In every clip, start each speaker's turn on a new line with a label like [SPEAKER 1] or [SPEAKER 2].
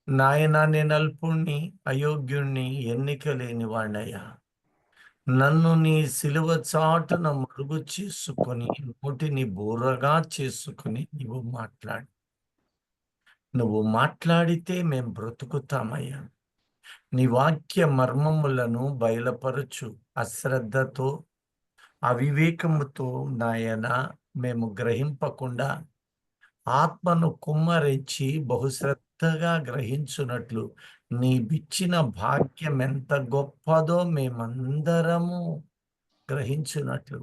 [SPEAKER 1] నాయనా, నేను అల్పుణ్ణి, అయోగ్యుణ్ణి, ఎన్నిక లేని వాణ్ణయ్యా. నన్ను నీ సిలువ చాటున మరుగు చేసుకొని నోటిని బోరగా చేసుకుని నువ్వు మాట్లాడితే మేం బ్రతుకుతామయ్యా. నీ వాక్య మర్మములను బయలుపరచు. అశ్రద్ధతో, అవివేకముతో నాయన మేము గ్రహింపకుండా ఆత్మను కుమ్మరించి బహుశ్రద్ధగా గ్రహించున్నట్లు నీ బిచ్చిన భాగ్యం ఎంత గొప్పదో మేమందరము గ్రహించున్నట్లు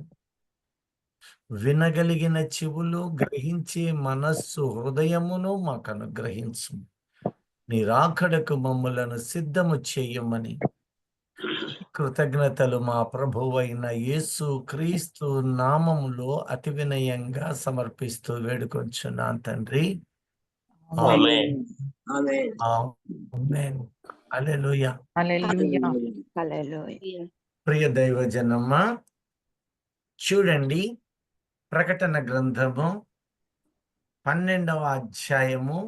[SPEAKER 1] వినగలిగిన చెవులు, గ్రహించే మనస్సు, హృదయమును మాకు అనుగ్రహించు. నీ రాకడకు మమ్ములను సిద్ధము చేయమని కృతజ్ఞతలు మా ప్రభువైన యేసు క్రీస్తు నామములో అతి వినయంగా సమర్పిస్తూ వేడుకొంచున్నాను తండ్రి.
[SPEAKER 2] ఆమేన్.
[SPEAKER 1] ఆమేన్. హల్లెలూయా.
[SPEAKER 3] హల్లెలూయా.
[SPEAKER 2] హల్లెలూయా.
[SPEAKER 1] ప్రియ దైవజనమ్మ, చూడండి, ప్రకటన గ్రంథము 12వ అధ్యాయము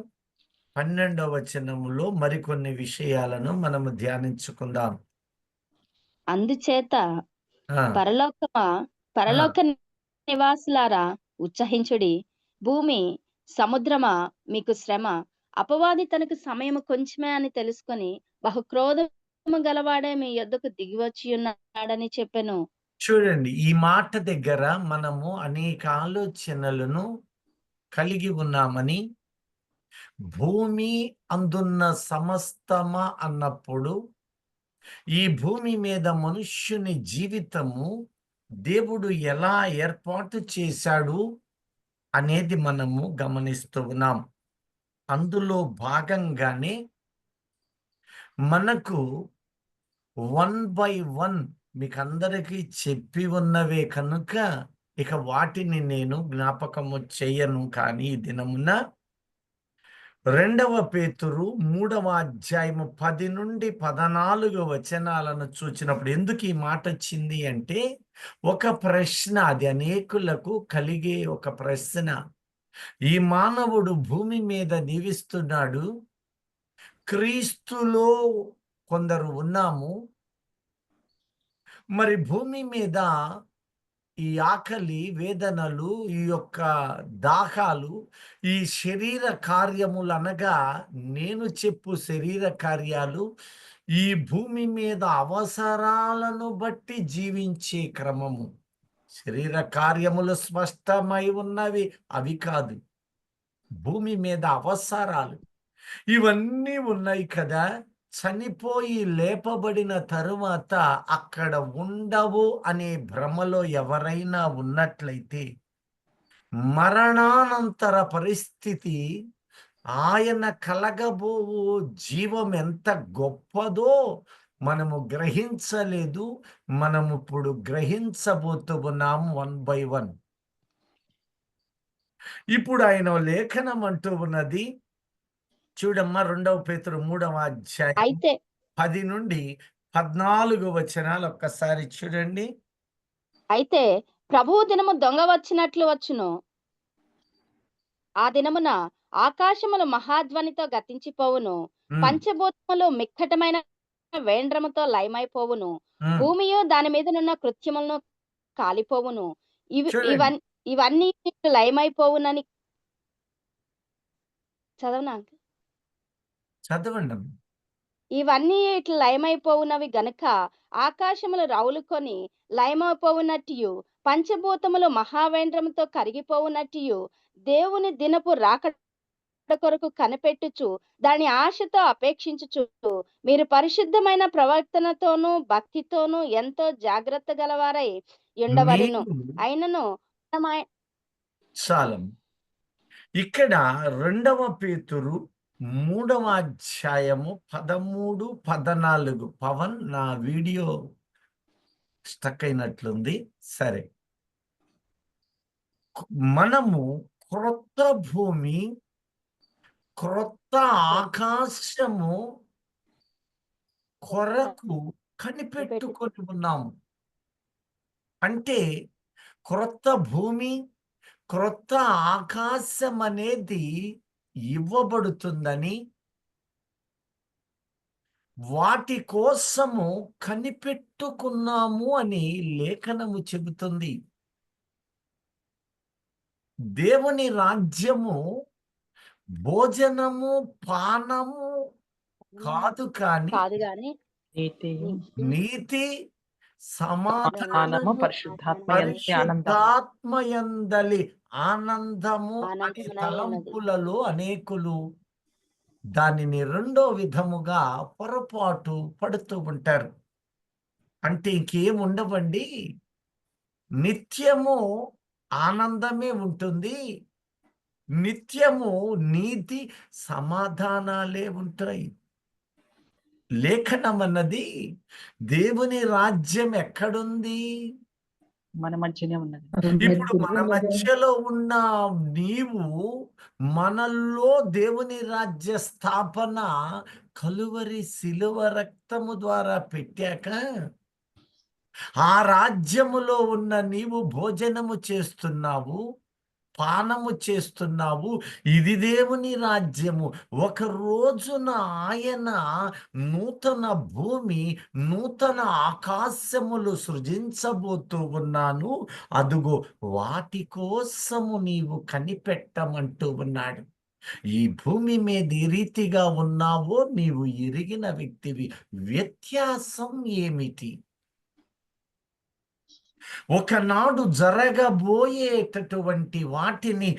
[SPEAKER 1] 12వ వచనములో మరికొన్ని విషయాలను మనము ధ్యానించుకుందాం.
[SPEAKER 2] అందుచేత
[SPEAKER 1] ఆ,
[SPEAKER 2] పరలోక నివాసులారా ఉత్సహించుడి. భూమి సముద్రమా మీకు శ్రమ. అపవాది తనకు సమయము కొంచెమే అని తెలుసుకొని బహుక్రోధము గలవాడే మీ యొద్దకు దిగివచ్చి ఉన్నాడని చెప్పెను.
[SPEAKER 1] చూడండి, ఈ మాట దగ్గర మనము అనేక ఆలోచనలను కలిగి ఉన్నామని, భూమి అందున్న సమస్తమా అన్నప్పుడు ఈ భూమి మీద మనుష్యుని జీవితము దేవుడు ఎలా ఏర్పాటు చేశాడు అనేది మనము గమనిస్తూ ఉన్నాం. అందులో భాగంగానే మనకు 1 by 1 మీకు అందరికీ చెప్పి ఉన్నవే కనుక ఇక వాటిని నేను జ్ఞాపకము చెయ్యను. కానీ ఈ దినమున 2వ పేతురు 3వ అధ్యాయము 10 నుండి 14 వచనాలను చూచినప్పుడు ఎందుకు ఈ మాట వచ్చింది అంటే, ఒక ప్రశ్న, అది అనేకులకు కలిగే ఒక ప్రశ్న. ఈ మానవుడు భూమి మీద జీవిస్తున్నాడు, క్రీస్తులో కొందరు ఉన్నాము. మరి భూమి మీద ఈ ఆకలి, వేదనలు, ఈ యొక్క దాహాలు, ఈ శరీర కార్యములు అనగా నేను చెప్పు శరీర కార్యాలు, ఈ భూమి మీద అవసరాలను బట్టి జీవించే క్రమము. శరీర కార్యములు స్పష్టమై ఉన్నవి, అవి కాదు. భూమి మీద అవసరాలు ఇవన్నీ ఉన్నాయి కదా. చనిపోయి లేపబడిన తరువాత అక్కడ ఉండవు అనే భ్రమలో ఎవరైనా ఉన్నట్లయితే, మరణానంతర పరిస్థితి, ఆయన కలగబోవు జీవం ఎంత గొప్పదో మనము గ్రహించలేదు. మనము ఇప్పుడు గ్రహించబోతున్నాం 1 by 1. ఇప్పుడు ఆయన లేఖనం అంటూ ఉన్నది, చూడమ్మా, 2వ పేతురు 3వ అధ్యాయం
[SPEAKER 2] అయితే
[SPEAKER 1] 10 నుండి 14 వచనాలు ఒక్కసారి చూడండి.
[SPEAKER 2] అయితే ప్రభువు దినము దొంగ వచ్చినట్లు వచ్చును. ఆ దినమున ఆకాశములు మహాధ్వనితో గతించిపోవును. పంచభూతములు మిక్కటమైన వేండ్రముతో లయమైపోవును. భూమియు దాని మీదనున్న కృత్యములను కాలిపోవును.
[SPEAKER 1] చూడండి.
[SPEAKER 2] ఇవన్నీ లయమైపోవునని చదవనా?
[SPEAKER 1] చదవండి.
[SPEAKER 2] ఇవన్నీ ఇట్లా లయమైపోవునవి గనుక ఆకాశములు రౌలుకొని లయమైపోవునట్టియు, పంచభూతములు మహావేంద్రముతో కరిగిపోవునట్టియు, దేవుని దినపు రాకడ కొరకు కనిపెట్టుచు దాని ఆశతో అపేక్షించుచు మీరు పరిశుద్ధమైన ప్రవర్తనతోనూ భక్తితోనూ ఎంతో జాగ్రత్త గలవారై ఉండవలెను. అయినను
[SPEAKER 1] చాలం. ఇక్కడ 2వ పేతురు 3వ అధ్యాయము 13, 14. పవన్, నా వీడియో స్టక్ అయినట్లుంది. సరే, మనము క్రొత్త భూమి, క్రొత్త ఆకాశము కొరకు కనిపెట్టుకొని ఉన్నాము. అంటే క్రొత్త భూమి, క్రొత్త ఆకాశం అనేది ఇవ్వబడుతుందని, వాటి కోసము కనిపెట్టుకున్నాము అని లేఖనము చెబుతుంది. దేవుని రాజ్యము భోజనము, పానము కాదు కానీ
[SPEAKER 2] కాదు గాని
[SPEAKER 3] నీతియు,
[SPEAKER 2] నీతి,
[SPEAKER 1] నీతి,
[SPEAKER 3] సమాధానము,
[SPEAKER 1] సమాధానము,
[SPEAKER 3] పరిశుద్ధాత్మయంతి ఆనందము.
[SPEAKER 1] పరిశుద్ధాత్మయందలి ఆనందము అనే
[SPEAKER 2] ఆనందమునై ఉన్నది.
[SPEAKER 1] తలంపులలో అనేకులు దానిని రెండో విధముగా పొరపాటు పడుతూ ఉంటారు. అంటే ఇంకేం ఉండవండి, నిత్యము ఆనందమే ఉంటుంది, నిత్యము నీతి సమాధానాలే ఉంటాయి. లేఖనం అన్నది దేవుని రాజ్యం ఎక్కడుంది?
[SPEAKER 3] మన మధ్యనే ఉన్నది.
[SPEAKER 1] ఇప్పుడు మన మధ్యలో ఉన్న నీవు మనల్లో దేవుని రాజ్య స్థాపన కలువరి శిలువ రక్తము ద్వారా పెట్టాక, ఆ రాజ్యములో ఉన్న నీవు భోజనము చేస్తున్నావు, పానము చేస్తున్నావు. ఇది దేవుని రాజ్యము. ఒక రోజున ఆయన నూతన భూమి, నూతన ఆకాశములు సృజించబోతూ ఉన్నాను, అదుగో వాటి కోసము నీవు కనిపెట్టమంటూ ఉన్నాడు. ఈ భూమి మీద ఈ రీతిగా ఉన్నావో నీవు ఎరిగిన వ్యక్తివి. వ్యత్యాసం ఏమిటి? ఒకనాడు జరగబోయేటటువంటి వాటిని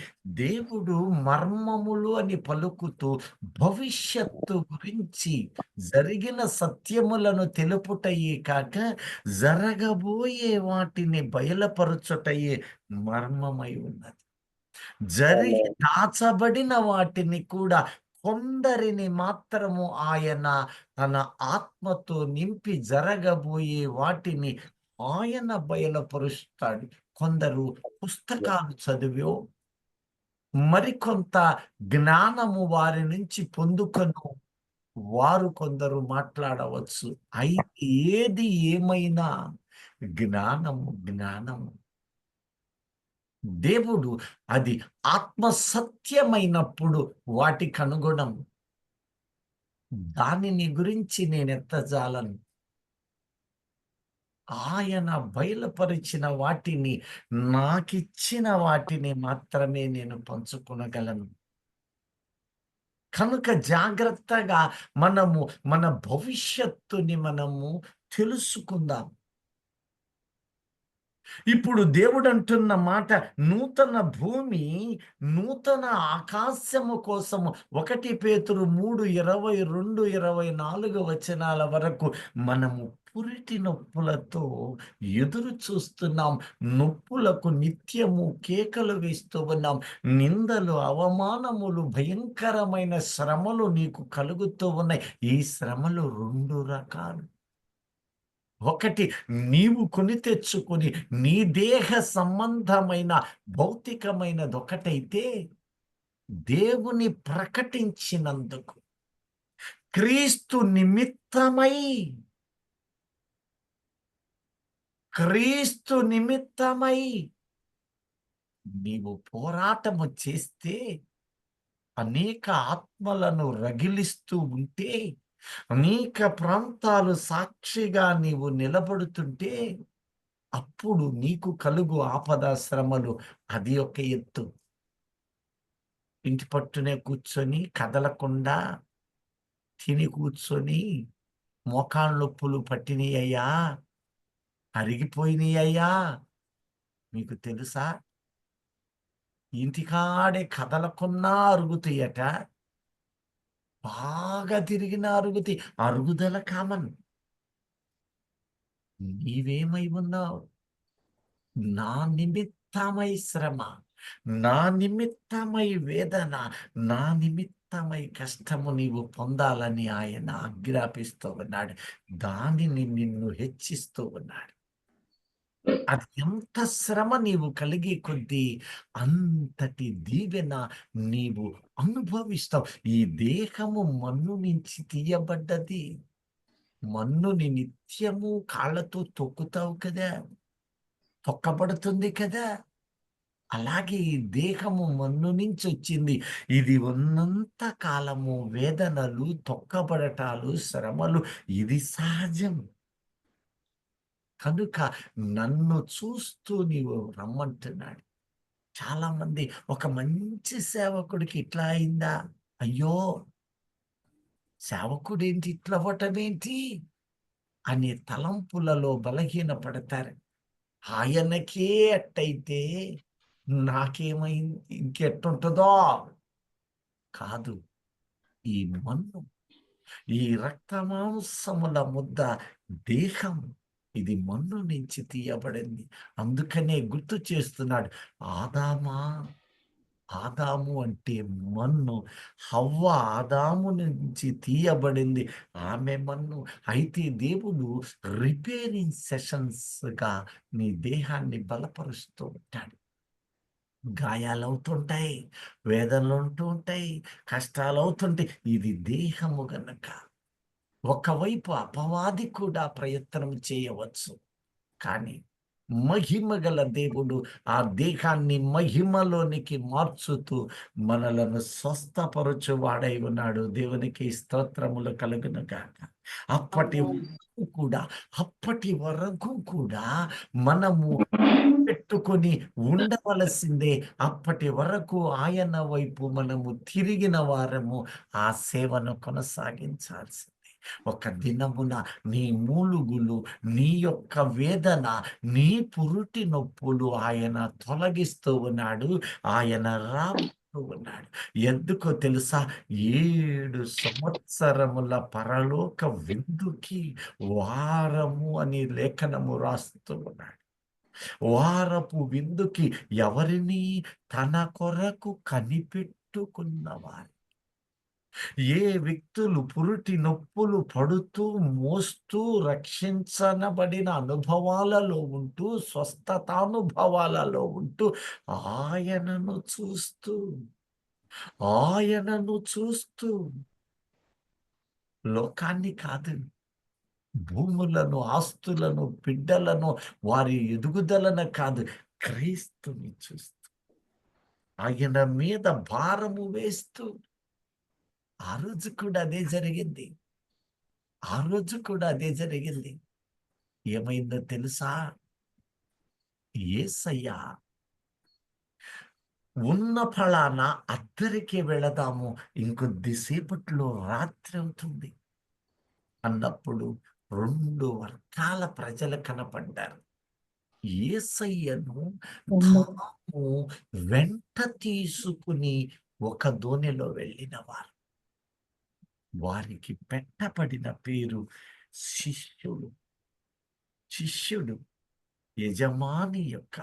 [SPEAKER 1] దేవుడు మర్మములు అని పలుకుతూ భవిష్యత్తు గురించి జరిగిన సత్యములను తెలుపుటయే కాక జరగబోయే వాటిని బయలుపరచుటయే మర్మమై ఉన్నది. జరిగి దాచబడిన వాటిని కూడా కొందరిని మాత్రము ఆయన తన ఆత్మతో నింపి జరగబోయే వాటిని ఆయన బయలుపరుస్తాడు. కొందరు పుస్తకాలు చదివో, మరికొంత జ్ఞానము వారి నుంచి పొందుకొను వారు కొందరు మాట్లాడవచ్చు. అయితే ఏది ఏమైనా జ్ఞానము జ్ఞానము. దేవుడు అది ఆత్మ సత్యమైనప్పుడు వాటికి అనుగుణం. దానిని గురించి నేను ఎత్తజాలను. ఆయన బయలుపరిచిన వాటిని, నాకిచ్చిన వాటిని మాత్రమే నేను పంచుకొనగలను. కనుక జాగ్రత్తగా మనము మన భవిష్యత్తుని మనము తెలుసుకుందాం. ఇప్పుడు దేవుడు అంటున్న మాట, నూతన భూమి, నూతన ఆకాశము కోసము 1 పేతురు 3:22, 24 వచనాల వరకు మనము పురిటి నొప్పులతో ఎదురు చూస్తున్నాం. నొప్పులకు నిత్యము కేకలు వేస్తూ ఉన్నాం. నిందలు, అవమానములు, భయంకరమైన శ్రమలు నీకు కలుగుతూ ఉన్నాయి. ఈ శ్రమలు 2 రకాలు. ఒకటి, నీవు కొని తెచ్చుకొని నీ దేహ సంబంధమైన భౌతికమైనది ఒకటైతే, దేవుని ప్రకటించినందుకు క్రీస్తు నిమిత్తమై నీవు పోరాటము చేస్తే, అనేక ఆత్మలను రగిలిస్తూ ఉంటే, అనేక ప్రాంతాలు సాక్షిగా నీవు నిలబడుతుంటే, అప్పుడు నీకు కలుగు ఆపద శ్రమలు అది ఒక ఎత్తు. ఇంటి పట్టునే కూర్చొని కదలకుండా తిని కూర్చొని మోకాళ్ళ నొప్పులు పట్టినయ్యా, అరిగిపోయినాయ్యా, మీకు తెలుసా? ఇంటికాడే కదలకున్నా అరుగుతాయట, బాగా తిరిగిన అరుగుతాయి. అరుగుదల కామన్. నీవేమై ఉన్నావు? నా నిమిత్తమై శ్రమ, నా నిమిత్తమై వేదన, నా నిమిత్తమై కష్టము నీవు పొందాలని ఆయన ఆజ్ఞాపిస్తూ ఉన్నాడు. దానిని నిన్ను హెచ్చిస్తూ ఉన్నాడు. అది ఎంత శ్రమ నీవు కలిగి కొద్దీ అంతటి దీవెన నీవు అనుభవిస్తావు. ఈ దేహము మన్ను నుంచి తీయబడ్డది. మన్నుని నిత్యము కాళ్ళతో తొక్కుతావు కదా, తొక్కబడుతుంది కదా. అలాగే ఈ దేహము మన్ను నుంచి వచ్చింది. ఇది ఉన్నంత కాలము వేదనలు, తొక్కబడటాలు, శ్రమలు ఇది సహజం. కనుక నన్ను చూస్తూ నీవు రమ్మంటున్నాడు. చాలా మంది ఒక మంచి సేవకుడికి ఇట్లా అయిందా? అయ్యో! సేవకుడేంటి ఇట్లా అవ్వటమేంటి? అనే తలంపులలో బలహీనపడతారు. ఆయనకే అట్టయితే నాకేమైంది? ఇంకెట్టుంటదో? కాదు. ఈ మన్ను, ఈ రక్తమాంసముల ముద్ద దేహం ఇది మన్ను నుంచి తీయబడింది. అందుకనే గుర్తు చేస్తున్నాడు. ఆదామా, ఆదాము అంటే మన్ను, హవ్వ ఆదాము నుంచి తీయబడింది. ఆమె మన్ను. అయితే దేవుడు రిపేరింగ్ సెషన్స్‌గా నీ దేహాన్ని బలపరుస్తూ ఉంటాడు. గాయాలవుతుంటాయి, వేదనలుంటూ ఉంటాయి, కష్టాలవుతుంటాయి. ఇది దేహము గనక. ఒకవైపు అపవాది కూడా ప్రయత్నం చేయవచ్చు. కానీ మహిమ గల దేవుడు ఆ దేహాన్ని మహిమలోనికి మార్చుతూ మనలను స్వస్థపరచువాడై ఉన్నాడు. దేవునికి స్తోత్రములు కలుగును గాక. అప్పటి వరకు కూడా అప్పటి వరకు కూడా మనము పెట్టుకొని ఉండవలసిందే. అప్పటి వరకు ఆయన వైపు మనము తిరిగిన వారము ఆ సేవను కొనసాగించాల్సిందే. ఒక దినమున నీ మూలుగులు, నీ యొక్క వేదన, నీ పురుటి నొప్పులు ఆయన తొలగిస్తూ ఉన్నాడు. ఆయన రాబోతూ ఉన్నాడు. ఎందుకో తెలుసా? 7 సంవత్సరముల పరలోక విందుకి వారము అని లేఖనము రాస్తూ ఉన్నాడు. వారపు విందుకి ఎవరిని? తన కొరకు కనిపెట్టుకున్నవారు. ఏ వ్యక్తులు పురుటి నొప్పులు పడుతూ, మోస్తూ, రక్షించబడిన అనుభవాలలో ఉంటూ, స్వస్థతానుభవాలలో ఉంటూ, ఆయనను చూస్తూ, ఆయనను చూస్తూ, లోకాన్ని కాదు, భూములను, ఆస్తులను, బిడ్డలను, వారి ఎదుగుదలను కాదు, క్రీస్తుని చూస్తూ, ఆయన మీద భారము వేస్తూ. ఆ రోజు కూడా అదే జరిగింది. ఆ రోజు కూడా అదే జరిగింది. ఏమైందో తెలుసా? యేసయ్య ఉన్న ఫలాన అద్దరికి వెళదాము, ఇంకొద్ది సేపట్లో రాత్రి అవుతుంది అన్నప్పుడు 2 వర్గాల ప్రజలు కనపడ్డారు. యేసయ్యను తాము వెంట తీసుకుని ఒక దోణిలో వెళ్ళినవారు. వారికి పెట్టబడిన పేరు శిష్యుడు. శిష్యుడు యజమాని యొక్క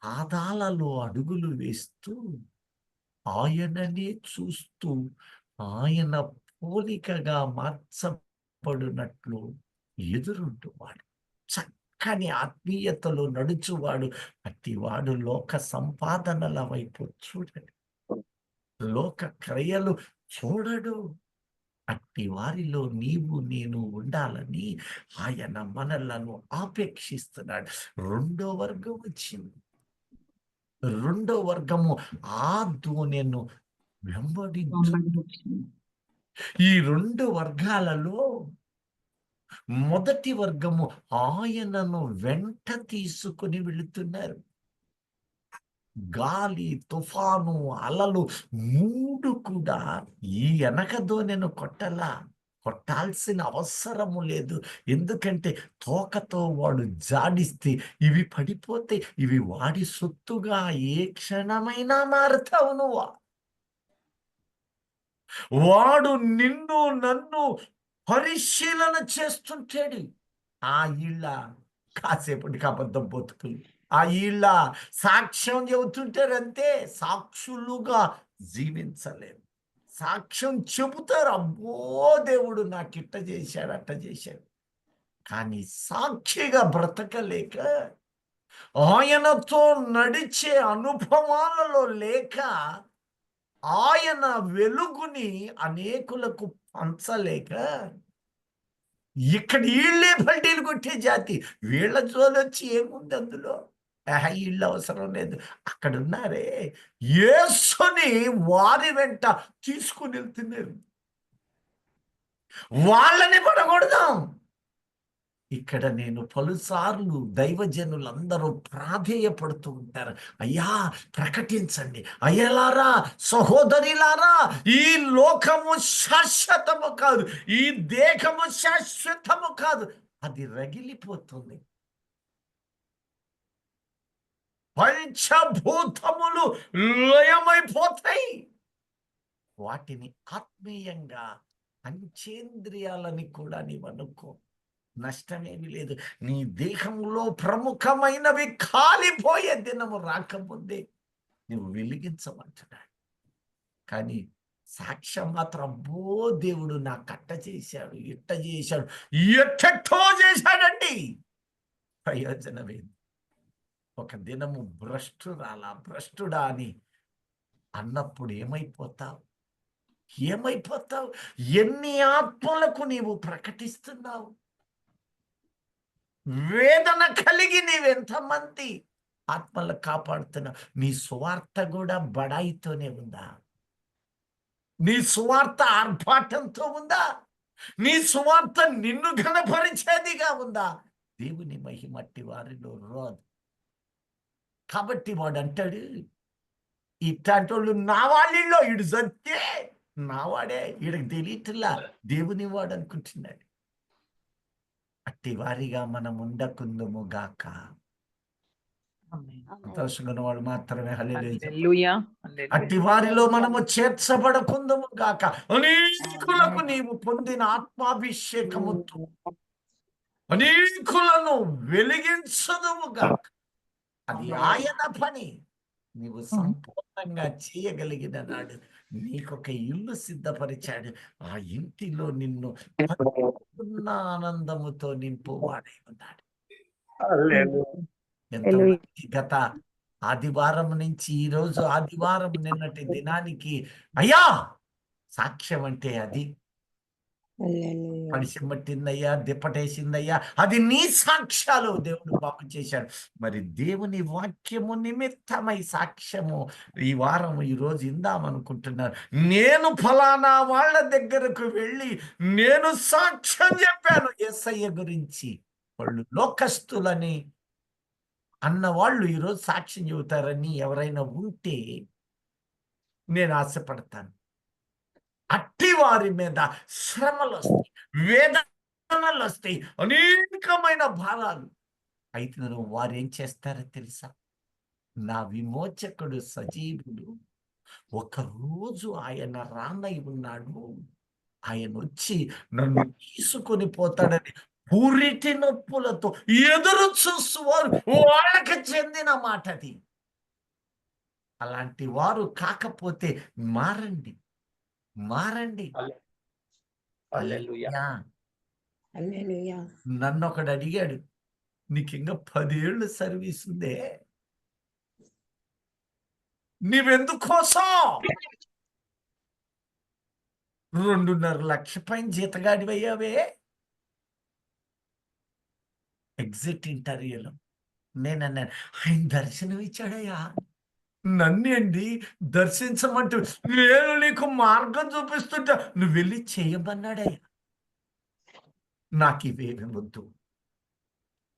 [SPEAKER 1] పాదాలలో అడుగులు వేస్తూ, ఆయననే చూస్తూ, ఆయన పోలికగా మార్చబడినట్లు ఎదురుంటువాడు. చక్కని ఆత్మీయతలో నడుచువాడు. అట్టివాడు లోక సంపాదనల వైపు చూడడు, లోక క్రయలు చూడడు. అట్టి వారిలో నీవు నేను ఉండాలని ఆయన మనలను ఆపేక్షిస్తున్నాడు. రెండో వర్గం వచ్చింది. రెండో వర్గము ఆ దోణెను వెంబడించు. ఈ 2 వర్గాలలో మొదటి వర్గము ఆయనను వెంట తీసుకుని వెళుతున్నారు. గాలి, తుఫాను, అలలు 3 కూడా ఈ వెనక దోణెను కొట్టాల్సిన అవసరము లేదు. ఎందుకంటే తోకతో వాడు జాడిస్తే ఇవి పడిపోతే ఇవి వాడి సొత్తుగా ఏ క్షణమైనా మారుతావు నువ్వు. వాడు నిన్ను నన్ను పరిశీలన చేస్తుంటాడు. ఆ ఈళ్ళ కాసేపటికి అబద్ధం బతుకులు, ఆ ఈళ్ళ సాక్ష్యం చెబుతుంటారు అంతే. సాక్షులుగా జీవించలేము. సాక్ష్యం చెబుతారు, అబ్బో దేవుడు నాకు ఇట్ట చేశాడు, అట్ట చేశాడు. కానీ సాక్షిగా బ్రతకలేక, ఆయనతో నడిచే అనుభవాలలో లేక, ఆయన వెలుగుని అనేకులకు పంచలేక, ఇక్కడ వీళ్ళే పల్టీలు కొట్టే జాతి. వీళ్ళ జోలొచ్చి ఏముంది అందులో? ఇల్లు అవసరం లేదు. అక్కడ ఉన్నారే యేసుని వారి వెంట తీసుకుని వెళ్తున్నారు. వాళ్ళని పడగొడదాం. ఇక్కడ నేను పలుసార్లు దైవజనులందరూ ప్రాధేయపడుతూ ఉంటారు, అయ్యా ప్రకటించండి, అయ్యలారా సహోదరిలారా, ఈ లోకము శాశ్వతము కాదు, ఈ దేహము శాశ్వతము కాదు, అది రగిలిపోతుంది. పంచభూతములు లయమైపోతాయి. వాటిని ఆత్మీయంగా పంచేంద్రియాలని కూడా నీవనుకో, నష్టమేమి లేదు. నీ దేహంలో ప్రముఖమైనవి కాలిపోయే దినము రాకముందే నువ్వు వెలిగించమంటున్నాడు. కానీ సాక్ష్యం మాత్రం, అబ్బో దేవుడు నా కట్ట చేశాడు, ఇట్ట చేశాడు, ఎట్టెట్టో చేశాడండి. ప్రయోజనమేంది? ఒక దినము భ్రష్టుడా అని అన్నప్పుడు ఏమైపోతావు? ఎన్ని ఆత్మలకు నీవు ప్రకటిస్తున్నావు? వేదన కలిగి నీవెంతమంది ఆత్మలు కాపాడుతున్నావు? నీ సువార్త కూడా బడాయితోనే ఉందా? నీ సువార్త ఆర్భాటంతో ఉందా? నీ సువార్త నిన్ను ఘనపరిచేదిగా ఉందా? దేవుని మహిమట్టి వారిలో రాదు. కాబట్టి వాడు అంటాడు, ఇట్లాంటి వాళ్ళు నా వాళ్ళలో ఇడు సత్తే నావాడే, ఈడకి తెలియట్లా దేవుని వాడు అనుకుంటున్నాడు. అట్టి వారిగా మనం ఉండకుందుము గాక. సంతోషంగా వాడు మాత్రమే హల్లెలూయా. అట్టి వారిలో మనము చేర్చబడకుందుము గాక. అనేకులకు నీవు పొందిన ఆత్మాభిషేకముతో అనేకులను వెలిగించదుము గాక. అది ఆయన పని. నీవు సంపూర్ణంగా చేయగలిగిన నాడు నీకొక ఇల్లు సిద్ధపరిచాడు. ఆ ఇంటిలో నిన్ను ఆనందముతో నింపువాడై ఉన్నాడు. ఎంతమంది గత ఆదివారం నుంచి ఈ రోజు ఆదివారం నిన్నటి దినానికి అయ్యా సాక్ష్యం అంటే అది పడిసి పట్టిందయ్యా, దిప్పటేసిందయ్యా, అది నీ సాక్ష్యాలు దేవుడు బాగు చేశాడు. మరి దేవుని వాక్యము నిమిత్తమై సాక్ష్యము ఈ వారం ఈ రోజు ఇందామనుకుంటున్నారు. నేను ఫలానా వాళ్ళ దగ్గరకు వెళ్ళి నేను సాక్ష్యం చెప్పాను యేసయ్య గురించి. వాళ్ళు లోకస్తులని అన్నవాళ్ళు ఈరోజు సాక్ష్యం చెబుతారని ఎవరైనా ఉంటే నేను ఆశపడతాను. అట్టి వారి మీద శ్రమలు వస్తాయి, వేదనలు వస్తాయి, అనేకమైన భారాలు. అయితే వారు ఏం చేస్తారో తెలుసా? నా విమోచకుడు సజీవుడు, ఒకరోజు ఆయన రానై ఉన్నాడు, ఆయన వచ్చి నన్ను తీసుకొని పోతాడని పూరిటి నొప్పులతో ఎదురు చూస్తువారు వాళ్ళకి చెందిన మాట అది. అలాంటి వారు కాకపోతే మారండి. నన్ను ఒకడు అడిగాడు, నీకు ఇంకా 10 ఏళ్ళు సర్వీస్ ఉందే, నీవెందుకోసం 2.5 లక్షల పైన జీతగాడివయ్యావే? ఎగ్జిట్ ఇంటర్వ్యూలో నేనన్నాను, ఆయన దర్శనం ఇచ్చాడయ్యా. నన్నేంటి దర్శించమంటూ, నేను నీకు మార్గం చూపిస్తుంటా, నువ్వు వెళ్ళి చేయమన్నాడయ్యా. నాకు ఇవేమి వద్దు,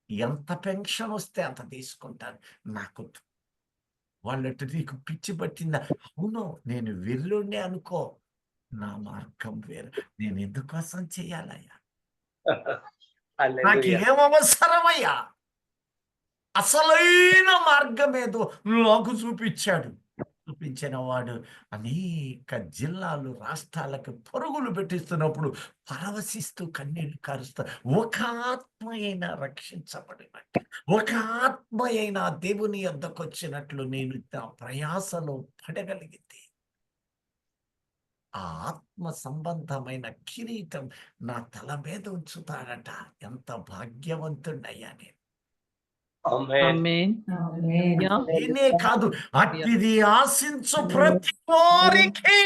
[SPEAKER 1] ఎంత పెన్షన్ వస్తే అంత తీసుకుంటాను, నాకు వాళ్ళట్టు నీకు పిచ్చి పట్టిందా? అవును, నేను వెర్రుండే అనుకో, నా మార్గం వేరు, నేను ఎందుకోసం చేయాలయ్యా? నాకు ఏం అవసరమయ్యా? అసలైన మార్గం ఏదో నాకు చూపించిన వాడు అనేక జిల్లాలు రాష్ట్రాలకు పరుగులు పెట్టిస్తున్నప్పుడు పరవశిస్తూ కన్నీళ్లు కారుస్తా, ఒక ఆత్మ అయినా రక్షించబడినట్టు, ఒక ఆత్మ అయినా దేవుని యొద్దకు వచ్చినట్లు నేను నా ప్రయాసలో పడగలిగితే ఆ ఆత్మ సంబంధమైన కిరీటం నా తల మీద ఉంచుతాడట. ఎంత భాగ్యవంతుడయ్యా నేను. నేనే కాదు, అట్టిది ఆశించు ప్రతి వారికి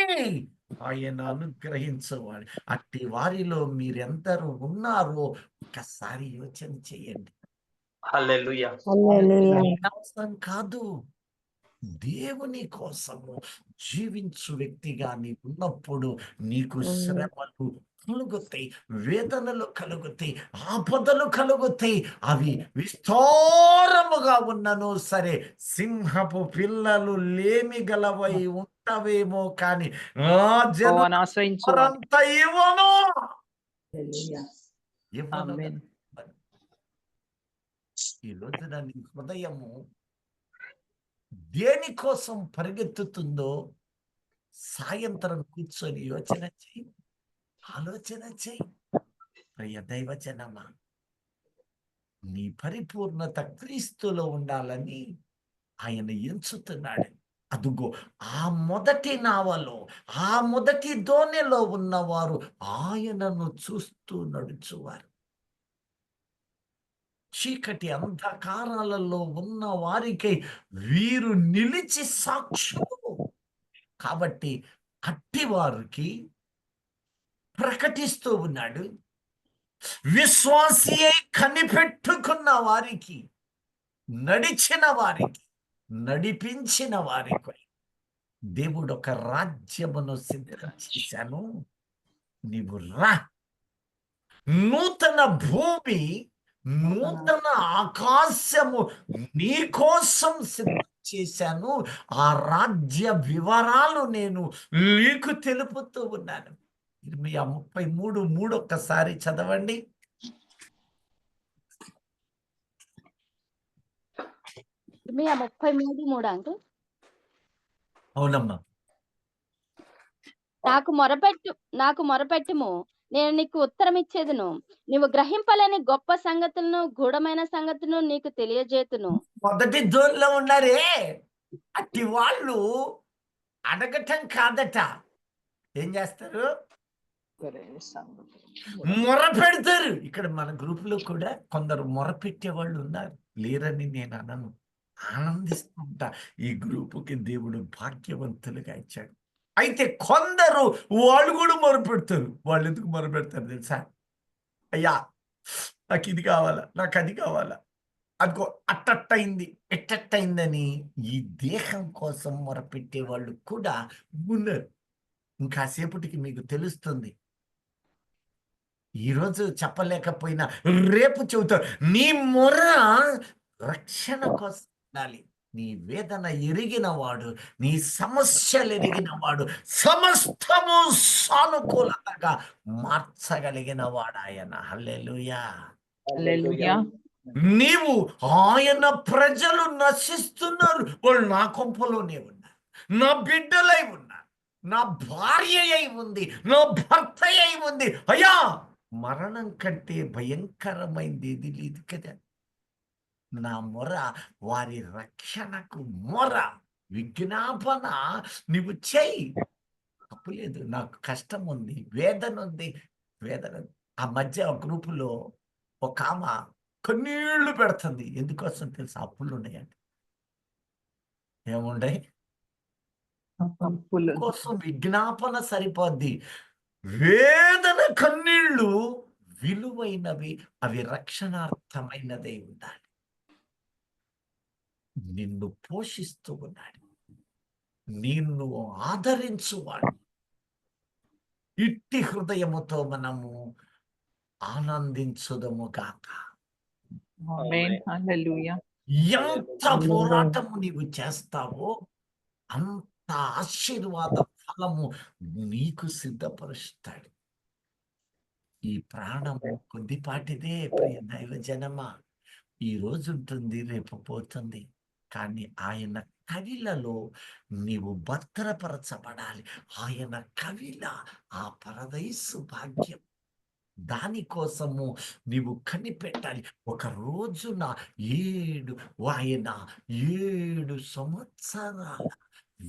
[SPEAKER 1] ఆయన అనుగ్రహించేవాడు. అట్టి వారిలో మీరెందరూ ఉన్నారో ఒకసారి యోచన చేయండి.
[SPEAKER 4] హల్లెలూయా.
[SPEAKER 1] కోసం కాదు, దేవుని కోసము జీవించు వ్యక్తిగా నీవు ఉన్నప్పుడు నీకు శ్రమలు కలుగుతాయి, వేదనలు కలుగుతాయి, ఆపదలు కలుగుతాయి. అవి విస్తారముగా ఉన్నను సరే, సింహపు పిల్లలు లేమి గలవై ఉంటవేమో కానీ నా
[SPEAKER 3] యెహోవాను ఆశ్రయించు వారు.
[SPEAKER 1] జనంత ఇవ్వను
[SPEAKER 3] హల్లెలూయా.
[SPEAKER 1] ఇవ్వను.
[SPEAKER 3] ఆమేన్.
[SPEAKER 1] ఈ రోజున నీ హృదయము దేనికోసం పరిగెత్తుతుందో సాయంత్రం కూర్చొని యోచన చెయ్యి, ఆలోచన చెయ్యి. ప్రియ దైవజనమా, నీ పరిపూర్ణత క్రీస్తులో ఉండాలని ఆయన ఎంచుతున్నాడు. అదుగో ఆ మొదటి నావలో, ఆ మొదటి దోణిలో ఉన్నవారు ఆయనను చూస్తూ నడుచువారు. చీకటి అంధకారాలలో ఉన్న వారికై వీరు నిలిచి సాక్షులు. కాబట్టి అట్టి వారికి ప్రకటిస్తూ ఉన్నాడు. విశ్వాసి అయి కనిపెట్టుకున్న వారికి, నడిచిన వారికి, నడిపించిన వారికి దేవుడు ఒక రాజ్యమును సిద్ధం చేశాను, నీవు రా. నూతన భూమి, నూతన ఆకాశము నీ కోసం సిద్ధం చేశాను. ఆ రాజ్య వివరాలు నేను నీకు తెలుపుతూ ఉన్నాను. 33:3 ఒక్కసారి చదవండి.
[SPEAKER 2] ఇర్మియా 33:3 అంకుల్.
[SPEAKER 1] అవునమ్మా.
[SPEAKER 2] నాకు మొరపెట్టుము, నేను నీకు ఉత్తరం ఇచ్చేదును. నీవు గ్రహింపలేని గొప్ప సంగతులను, గూఢమైన సంగతులను నీకు తెలియజేతును.
[SPEAKER 1] మొదటి దోల్లో ఉన్నారే అట్టి వాళ్ళు అడగటం కాదట, ఏం చేస్తారు? మొర పెడతారు. ఇక్కడ మన గ్రూప్ లో కూడా కొందరు మొర పెట్టే వాళ్ళు ఉన్నారు, లేరని నేను అనను, ఆనందిస్తుంటా. ఈ గ్రూపుకి దేవుడు భాగ్యవంతులుగా ఇచ్చాడు. అయితే కొందరు వాళ్ళు కూడా మొర పెడతారు. వాళ్ళు ఎందుకు మొర పెడతారు తెలుసా? అయ్యా, నాకు ఇది కావాలా, నాకు అది కావాలా, అదిగో అట్టట్టయింది, ఎట్టట్టయిందని ఈ దేహం కోసం మొరపెట్టే వాళ్ళు కూడా ఉన్నారు. ఇంకాసేపటికి మీకు తెలుస్తుంది. ఈరోజు చెప్పలేకపోయినా రేపు చెబుతారు. నీ మొర రక్షణ కోసం ఉండాలి. నీ వేదన ఎరిగిన వాడు, నీ సమస్యలు ఎరిగిన వాడు, సమస్తము సానుకూలతగా మార్చగలిగిన వాడు ఆయన. హల్లెలూయా.
[SPEAKER 3] హల్లెలూయా.
[SPEAKER 1] నీవు ఆయన ప్రజలు నశిస్తున్నారు, వాళ్ళు నా కొంపలోనే ఉన్నారు, నా బిడ్డలై ఉన్నారు, నా భార్య అయి ఉంది, నా భర్త అయి ఉంది. అయ్యా, మరణం కంటే భయంకరమైంది ఏది లేదు కదా. నా మొర వారి రక్షణకు మొర, విజ్ఞాపన నీవు చెయ్యి. తప్పులేదు, నాకు కష్టం ఉంది, వేదన ఉంది, వేదన. ఆ మధ్య గ్రూపులో ఒక ఆమె కన్నీళ్లు పెడుతుంది. ఎందుకోసం తెలుసా? అప్పులు ఉన్నాయంట. ఏముండయి కోసం విజ్ఞాపన సరిపోద్ది. వేదన కన్నీళ్లు విలువైనవి, అవి రక్షణార్థమైనదే ఉండాలి. నిన్ను పోషిస్తూ ఉన్నాడు, నిన్ను ఆదరించువాడు. ఇట్టి హృదయముతో మనము ఆనందించుదము గాక.
[SPEAKER 3] ఆమేన్. హల్లెలూయా.
[SPEAKER 1] ఎంత పోరాటము నీవు చేస్తావో అంత ఆశీర్వాద ఫలము నీకు సిద్ధపరుస్తాడు. ఈ ప్రాణము కొద్దిపాటిదే ప్రియ దైవజనమా. ఈ రోజు ఉంటుంది, రేపు పోతుంది. కానీ ఆయన కవిలలో నీవు భద్రపరచబడాలి. ఆయన కవిల ఆ పరదైసు భాగ్యం, దానికోసము నీవు కనిపెట్టాలి. ఒక రోజున ఆయన 7 సంవత్సరాల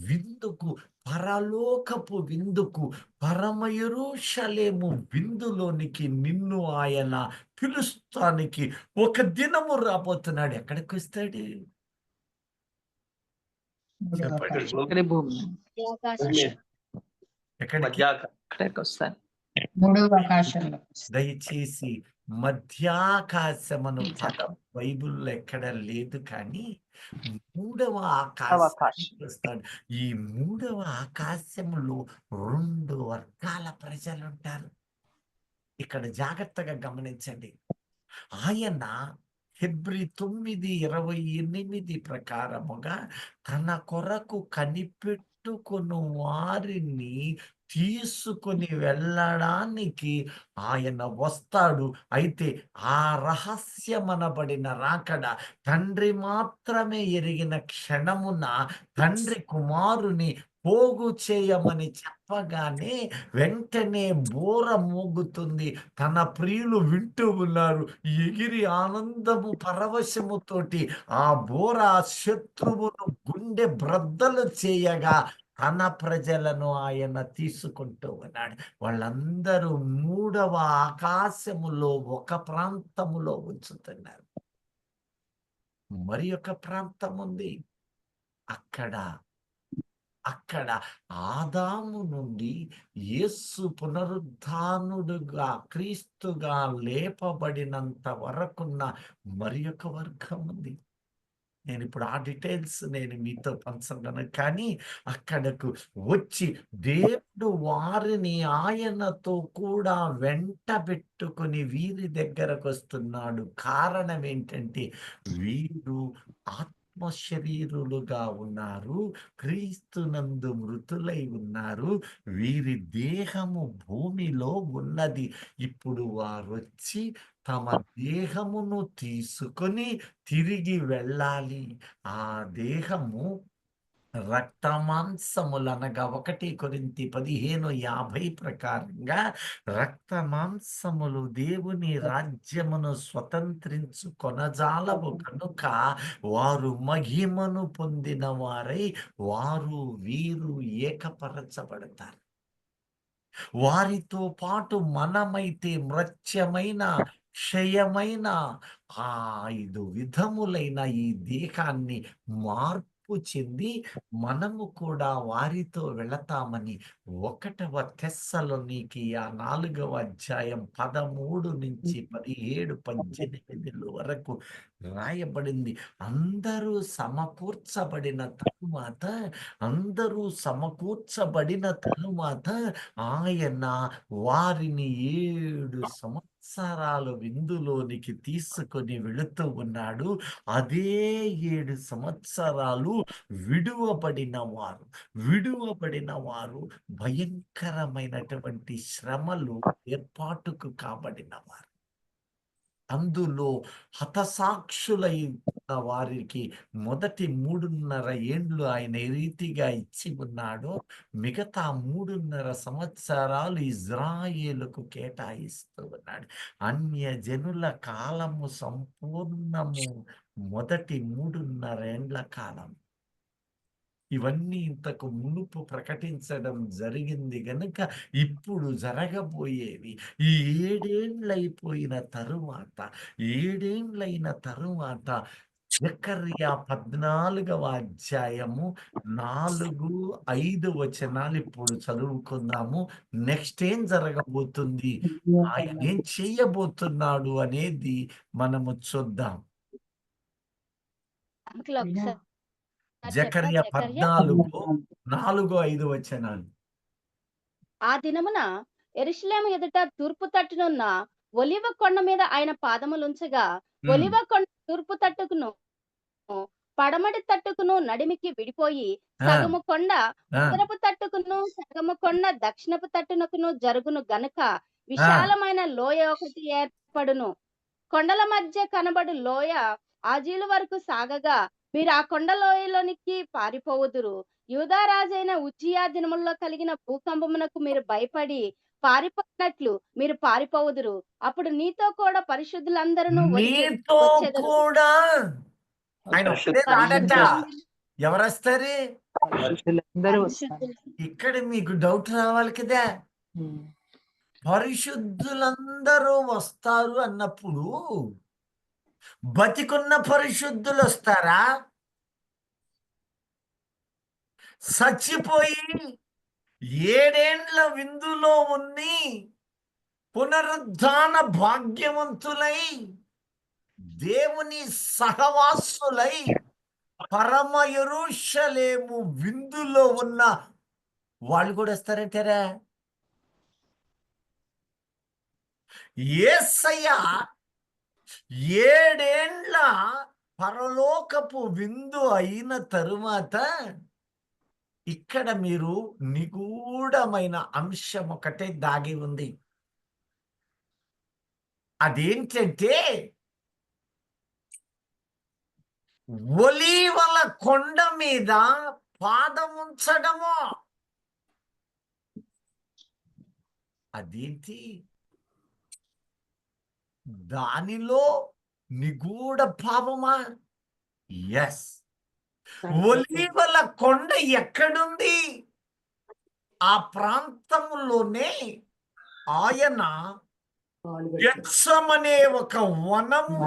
[SPEAKER 1] విందుకు, పరలోకపు విందుకు, పరమ యెరూషలేము విందులోనికి నిన్ను ఆయన పిలుస్తానికి ఒక దినము రాబోతున్నాడు. ఎక్కడికి వస్తాడు? చెప్పండి.
[SPEAKER 3] ఇక్కడే భూమి
[SPEAKER 2] ఆకాశం.
[SPEAKER 1] ఎక్కడికి?
[SPEAKER 3] ఇక్కడికి వస్తాను.
[SPEAKER 4] మూడవ ఆకాశంలో
[SPEAKER 1] దయచేసి మధ్యాకాశమను పదం బైబిల్లో ఎక్కడ లేదు, కానీ మూడవ ఆకాశానికి వస్తాడు. ఈ మూడవ ఆకాశంలో 2 వర్గాల ప్రజలు ఉంటారు. ఇక్కడ జాగ్రత్తగా గమనించండి. ఆయన హెబ్రీ 9:28 ప్రకారముగా తన కొరకు కనిపెట్టుకొను వారిని తీసుకొని వెళ్ళడానికి ఆయన వస్తాడు. అయితే ఆ రహస్యమనబడిన రాకడ తండ్రి మాత్రమే ఎరిగిన క్షణమున తండ్రి కుమారుని పోగు చేయమని చెప్పగానే వెంటనే బోర మోగుతుంది. తన ప్రియులు వింటూ ఉన్నారు. ఎగిరి ఆనందము పరవశముతోటి ఆ బోర శత్రువును గుండె బ్రద్దలు చేయగా తన ప్రజలను ఆయన తీసుకుంటూ ఉన్నాడు. వాళ్ళందరూ 3వ ఆకాశములో ఒక ప్రాంతములో ఉంచుతున్నారు. మరి ఒక ప్రాంతం ఉంది. అక్కడ ఆదాము నుండి యేసు పునరుద్ధానుడుగా క్రీస్తుగా లేపబడినంత వరకున్న మరి ఒక వర్గం ఉంది. నేను ఇప్పుడు ఆ డీటెయిల్స్ మీతో పంచగలను, కానీ అక్కడకు వచ్చి దేవుడు వారిని ఆయనతో కూడా వెంట పెట్టుకుని వీరి దగ్గరకు వస్తున్నాడు. కారణం ఏంటంటే వీరు శరీరులుగా ఉన్నారు, క్రీస్తునందు మృతులై ఉన్నారు, వీరి దేహము భూమిలో ఉన్నది. ఇప్పుడు వారు వచ్చి తమ దేహమును తీసుకొని తిరిగి వెళ్ళాలి. ఆ దేహము రక్తమాంసములనగా 1 కొరింథీ 15:50 ప్రకారంగా రక్తమాంసములు దేవుని రాజ్యమును స్వతంత్రించు కొనజాలవు కనుక వారు మహిమను పొందిన వారై వీరు ఏకపరచబడతారు. వారితో పాటు మనమైతే మ్రత్యమైన క్షయమైన 5 విధములైన ఈ దేహాన్ని మార్పు చెంది మనము కూడా వారితో వెళతామని 1వ తెస్సలోనికీ 4వ అధ్యాయం 13 నుంచి 17, 18 వరకు రాయబడింది. అందరూ సమకూర్చబడిన తరువాత ఆయన వారిని 7 సంవత్సరాలు విందులోనికి తీసుకొని వెళుతూ ఉన్నాడు. అదే 7 సంవత్సరాలు విడువబడిన వారు భయంకరమైనటువంటి శ్రమలు ఏర్పాటుకు కాబడిన వారు. అందులో హతసాక్షులై వారికి మొదటి 3.5 ఏండ్లు ఆయన ఏ రీతిగా ఇచ్చి ఉన్నాడో మిగతా 3.5 సంవత్సరాలు ఇజ్రాయేలుకు కేటాయిస్తూ ఉన్నాడు. అన్యజనుల కాలము సంపూర్ణము మొదటి 3.5 ఏండ్ల కాలం. ఇవన్నీ ఇంతకు మునుపు ప్రకటించడం జరిగింది గనుక ఇప్పుడు జరగబోయేవి. ఈ 7 ఏండ్లైన తరువాత జకర్యా 14వ అధ్యాయము 4, 5 వచనాలు ఇప్పుడు చదువుకుందాము. నెక్స్ట్ ఏం జరగబోతుంది, ఆయన ఏం చేయబోతున్నాడు అనేది మనము చూద్దాం.
[SPEAKER 2] అంకుల్ ఒకసారి
[SPEAKER 1] జకర్యా 14, 4, 5 వచనాలు.
[SPEAKER 2] ఆ దినమున యెరూషలేము ఎదుట తూర్పు తట్టునున్న ఒలివ కొండ మీద ఆయన పాదములుంచగా ఒలివ కొండ తూర్పు తట్టుకును పడమటి తట్టుకును నడిమికి విడిపోయి సగము కొండ ఉత్తరపు తట్టుకును సగము కొండ దక్షిణపు తట్టునకును జరుగును గనుక విశాలమైన లోయ ఒకటి ఏర్పడును. కొండల మధ్య కనబడు లోయ ఆజీలు వరకు సాగగా మీరు ఆ కొండ లోయలోనికి పారిపోవుదురు. యూదా రాజైన ఉజ్జియా దినముల్లో కలిగిన భూకంపమునకు మీరు భయపడి పారిపోయినట్లు మీరు పారిపోవుదురు. అప్పుడు నీతో కూడా పరిశుద్ధులందరూ
[SPEAKER 1] ఆయన ఒక్కడే రాడట. ఎవరొస్తారు? ఇక్కడ మీకు డౌట్ రావాలి కదా. పరిశుద్ధులందరూ వస్తారు అన్నప్పుడు బతికున్న పరిశుద్ధులు వస్తారా? చచ్చిపోయి 7 ఏండ్ల విందులో ఉంది పునరుద్ధాన భాగ్యవంతులై దేవుని సహవాసులై పరమ యెరూషలేము విందులో ఉన్న వాళ్ళు కూడా వస్తారంటారా? యేసయ్య 7 ఏండ్ల పరలోకపు విందు అయిన తరువాత ఇక్కడ మీరు నిగూఢమైన అంశం ఒకటే దాగి ఉంది. అదేంటంటే ఒలీవల కొండ మీద పాదముంచడము. అదేంటి? దానిలో నిగూఢ భావమా? ఎస్. ఒలీవల కొండ ఎక్కడుంది? ఆ ప్రాంతంలోనే ఆయన గెత్సెమనే ఒక వనము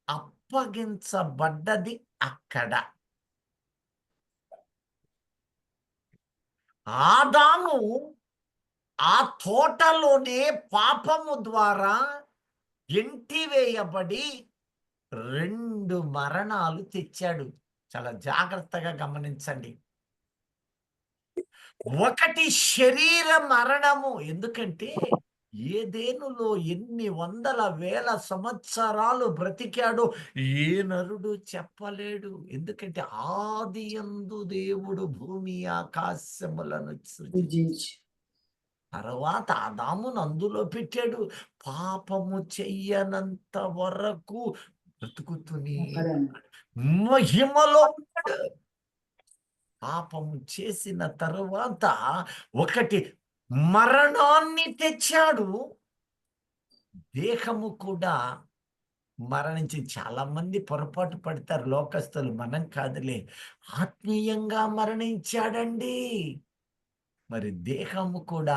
[SPEAKER 1] అప్పగించబడ్డది అక్కడ. ఆదాము ఆ తోటలోనే పాపము ద్వారా గెంటివేయబడి 2 మరణాలు తెచ్చాడు. చాలా జాగ్రత్తగా గమనించండి. ఒకటి శరీర మరణము. ఎందుకంటే ఏదెనులో ఎన్ని వందల వేల సంవత్సరాలు బ్రతికాడో ఏ నరుడు చెప్పలేడు. ఎందుకంటే ఆదియందు దేవుడు భూమి ఆకాశములను సృజించి తర్వాత ఆదామును అందులో పెట్టాడు. పాపము చెయ్యనంత వరకు బ్రతుకుతూనే మహిమలో ఉన్నాడు. పాపము చేసిన తరువాత ఒకటి మరణాన్ని తెచ్చాడు. దేహము కూడా మరణించి చాలా మంది పొరపాటు పడతారు లోకస్తులు. మనం కాదులే, ఆత్మీయంగా మరణించాడండి. మరి దేహము కూడా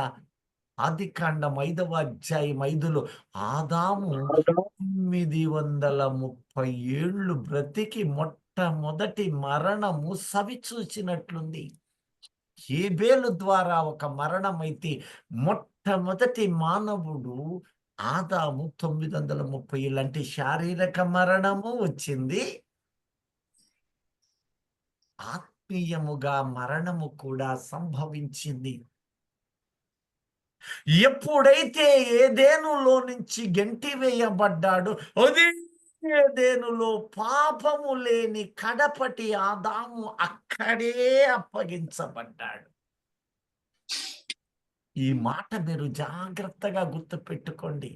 [SPEAKER 1] ఆదికాండం 5వ అధ్యాయం 5లో ఆదాము 930 ఏళ్ళు బ్రతికి మొట్టమొదటి మరణము సవి చూచినట్లుంది. హేబేలు ద్వారా ఒక మరణం అయితే మొట్టమొదటి మానవుడు ఆదాము 930 ఏళ్ళు అంటే శారీరక మరణము వచ్చింది, ఆత్మీయముగా మరణము కూడా సంభవించింది. ఎప్పుడైతే ఏదెనులో నుంచి గెంటివేయబడ్డాడో అదే ఏదెనులో పాపము లేని కడపటి ఆదాము అక్కడే అప్పగించబడ్డాడు. ఈ మాట మీరు జాగ్రత్తగా గుర్తుపెట్టుకోండి.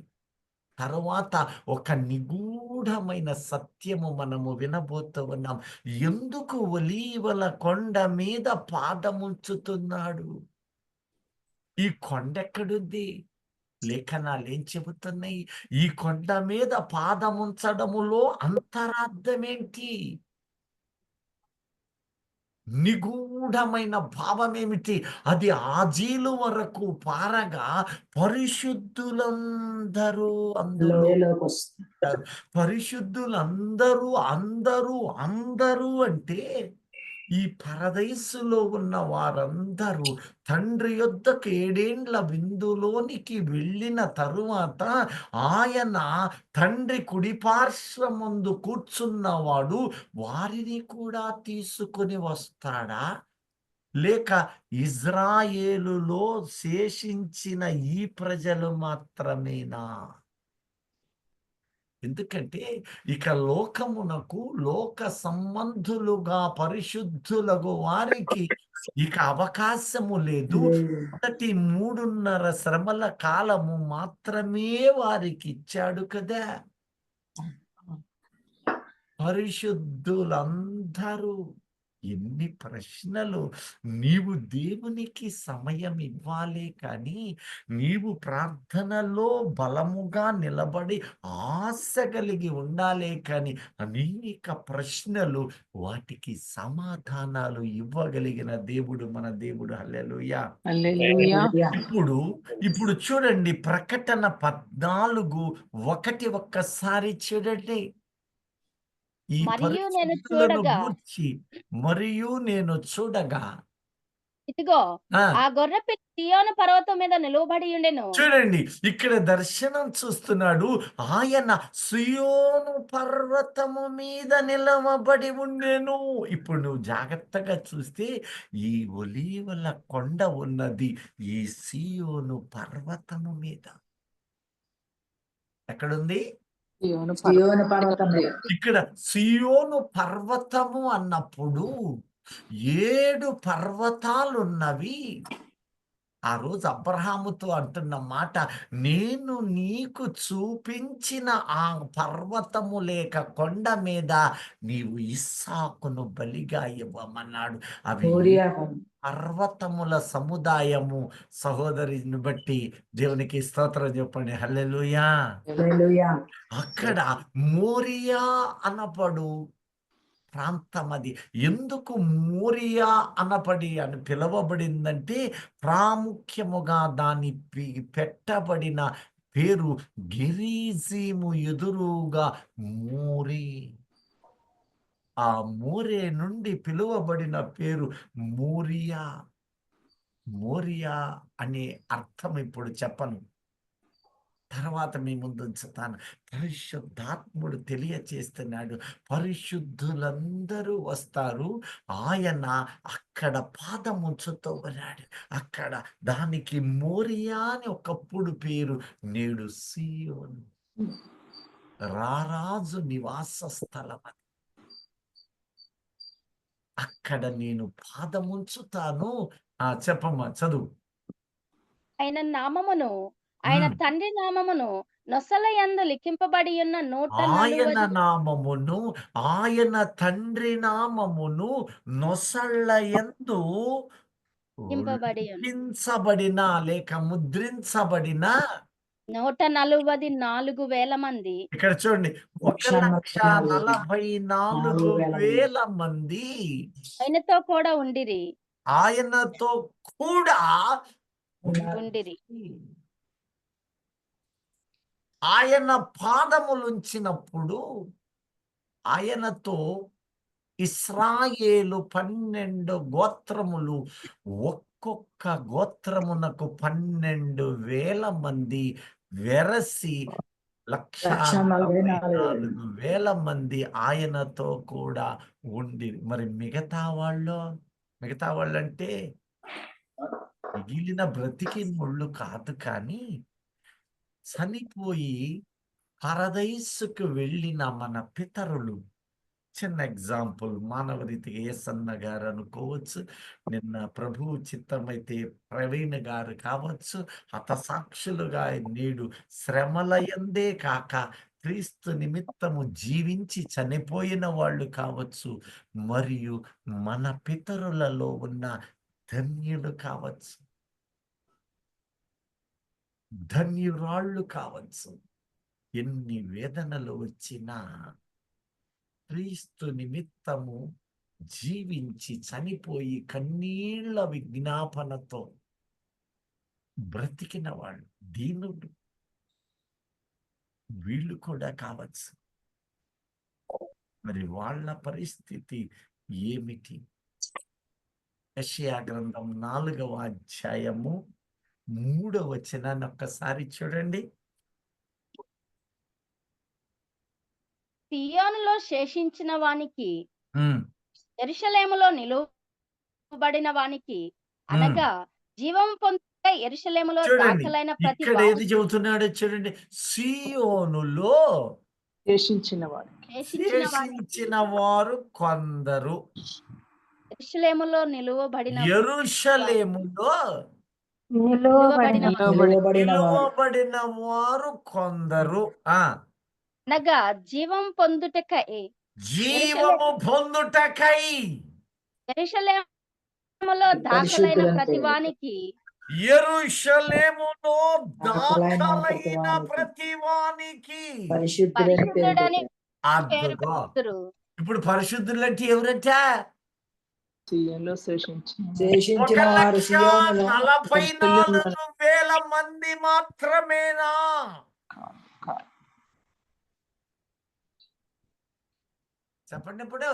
[SPEAKER 1] తరువాత ఒక నిగూఢమైన సత్యము మనము వినబోతూ ఉన్నాం. ఎందుకు ఒలీవల కొండ మీద పాదముంచుతున్నాడు? ఈ కొండ ఎక్కడుంది? లేఖనాలు ఏం చెబుతున్నాయి? ఈ కొండ మీద పాదముంచడములో అంతరార్థమేంటి? నిగూఢమైన భావమేమిటి? అది ఆజీలు వరకు పారగా పరిశుద్ధులందరూ అందులో పరిశుద్ధులందరూ అందరూ అంటే ఈ పరదైసులో ఉన్న వారందరూ తండ్రి యొద్దకు 7 ఏండ్ల విందులోనికి వెళ్ళిన తరువాత ఆయన తండ్రి కుడిపార్శ్వమందు కూర్చున్నవాడు వారిని కూడా తీసుకొని వస్తాడా? లేక ఇజ్రాయేలులో శేషించిన ఈ ప్రజలు మాత్రమేనా? ఎందుకంటే ఇక లోకమునకు లోక సంబంధులుగా పరిశుద్ధులకు వారికి ఇక అవకాశము లేదు. మొదటి 3.5 శ్రమల కాలము మాత్రమే వారికి ఇచ్చాడు కదా. పరిశుద్ధులందరూ. ఎన్ని ప్రశ్నలు! నీవు దేవునికి సమయం ఇవ్వాలి కానీ నీవు ప్రార్థనలో బలముగా నిలబడి ఆశ కలిగి ఉండాలి కానీ అనేక ప్రశ్నలు, వాటికి సమాధానాలు ఇవ్వగలిగిన దేవుడు మన దేవుడు. హల్లెలూయా.
[SPEAKER 3] హల్లెలూయా.
[SPEAKER 1] ఇప్పుడు చూడండి, ప్రకటన 14:1 ఒక్కసారి చూడండి. ఈ
[SPEAKER 2] మరియు
[SPEAKER 1] పరిశుద్ధులను గూర్చి మరియు నేను చూడగా
[SPEAKER 2] ఇదిగో
[SPEAKER 1] ఆ
[SPEAKER 2] ఆ గొర్రె పిల్ల సియోను పర్వతం మీద నిలువబడి ఉండెను.
[SPEAKER 1] చూడండి, ఇక్కడ దర్శనం చూస్తున్నాడు. ఆయన సియోను పర్వతము మీద నిలవబడి ఉండెను. ఇప్పుడు నువ్వు జాగ్రత్తగా చూస్తే ఈ ఒలీవల కొండ ఉన్నది ఈ సియోను పర్వతము మీద. ఎక్కడుంది?
[SPEAKER 3] సియోను పర్వతం మీద.
[SPEAKER 1] ఇక్కడ సియోను పర్వతము అన్నప్పుడు 7 పర్వతాలున్నవి. ఆ రోజు అబ్రహాముతో అంటున్న మాట, నేను నీకు చూపించిన ఆ పర్వతము లేక కొండ మీద నీవు ఇస్సాకును బలిగా ఇవ్వమన్నాడు. అవి పర్వతముల సముదాయము. సహోదరిని బట్టి దేవునికి స్తోత్రం చెప్పండి. హల్లెలూయా. అక్కడ మోరియా అనబడు ప్రాంతం అది. ఎందుకు మోరియా అని పిలువబడిందంటే ప్రాముఖ్యముగా దాని పెట్టబడిన పేరు గెరీజీము ఎదురుగా మోరే. ఆ మోరే నుండి పిలువబడిన పేరు మోరియా. మోరియా అనే అర్థం ఇప్పుడు చెప్పను, తర్వాత మీ ముందు ఉంచుతాను. పరిశుద్ధాత్ముడు తెలియచేస్తున్నాడు, పరిశుద్ధులందరూ వస్తారు. ఆయన అక్కడ పాదం ఉంచుతూ ఉన్నాడు. అక్కడ దానికి మోరియా అని ఒకప్పుడు పేరు, నేడు సియోను రారాజు నివాస స్థలం. అక్కడ నేను పాదం ఉంచుతాను. చెప్పమ్మా, చదువు.
[SPEAKER 2] ఆయన నామమును, ఆయన తండ్రి నామమును నొసల యందు లిఖింపబడి ఉన్న
[SPEAKER 1] ఆయన నామమును, ఆయన తండ్రి నామమును నొసళ్ళ యందు లిఖించబడిన లేక ముద్రించబడిన
[SPEAKER 2] 144,000 మంది.
[SPEAKER 1] ఇక్కడ చూడండి, 1,44,000 మంది
[SPEAKER 2] ఆయనతో కూడా ఉండిరి.
[SPEAKER 1] ఆయనతో కూడా
[SPEAKER 2] ఉండిరి.
[SPEAKER 1] ఆయన పాదములుంచినప్పుడు ఆయనతో ఇశ్రాయేలు 12 గోత్రములు, ఒక్కొక్క గోత్రమునకు 12,000 మంది వెరసి 1,44,000 మంది ఆయనతో కూడా ఉండి. మరి మిగతా వాళ్ళంటే మిగిలిన బ్రతికినోళ్ళు కాదు, కానీ చనిపోయి పరదైసుకు వెళ్ళిన మన పితరులు. చిన్న ఎగ్జాంపుల్, మానవ రీతిగా ఏసన్న గారు అనుకోవచ్చు, నిన్న ప్రభువు చిత్తమైతే ప్రవీణ్ గారు కావచ్చు, హతసాక్షులుగా నేడు శ్రమలయందే కాక క్రీస్తు నిమిత్తము జీవించి చనిపోయిన వాళ్ళు కావచ్చు, మరియు మన పితరులలో ఉన్న ధన్యులు కావచ్చు, ధన్యురాళ్ళు కావచ్చు. ఎన్ని వేదనలు వచ్చినా క్రీస్తు నిమిత్తము జీవించి చనిపోయి కన్నీళ్ల విజ్ఞాపనతో బ్రతికిన వాళ్ళు, దీనుడు, వీళ్ళు కూడా కావచ్చు. మరి వాళ్ళ పరిస్థితి ఏమిటి? యెషయా గ్రంథం 4వ అధ్యాయము 3వ వచనాన్ని ఒక్కసారి చూడండి.
[SPEAKER 2] సియోనులో శేషించిన వానికి, యెరూషలేములో నిలువబడిన వానికి, అనగా జీవం పొందే యెరూషలేములో దాఖలైన ప్రతి
[SPEAKER 1] ఇక్కడ ఏది చెబుతున్నాడో చూడండి. సియోనులో
[SPEAKER 3] శేషించిన
[SPEAKER 1] వారు కొందరు,
[SPEAKER 2] యెరూషలేములో నిలువబడిన
[SPEAKER 1] వారు కొందరు.
[SPEAKER 2] అనగా జీవం పొందుటకై యెరూషలేములో దాఖలైన ప్రతి వానికి,
[SPEAKER 1] యెరూషలేములో దాఖలైన ప్రతి వానికి
[SPEAKER 2] పరిశుద్ధుడని పేరు
[SPEAKER 1] అద్భుతం.
[SPEAKER 2] పెట్టుదురు.
[SPEAKER 1] ఇప్పుడు పరిశుద్ధులు అంటే ఎవరంట?
[SPEAKER 3] సియోనులో శేషించిన
[SPEAKER 1] 1,44,000 మంది మాత్రమేనా? చెప్పండి. ఇప్పుడు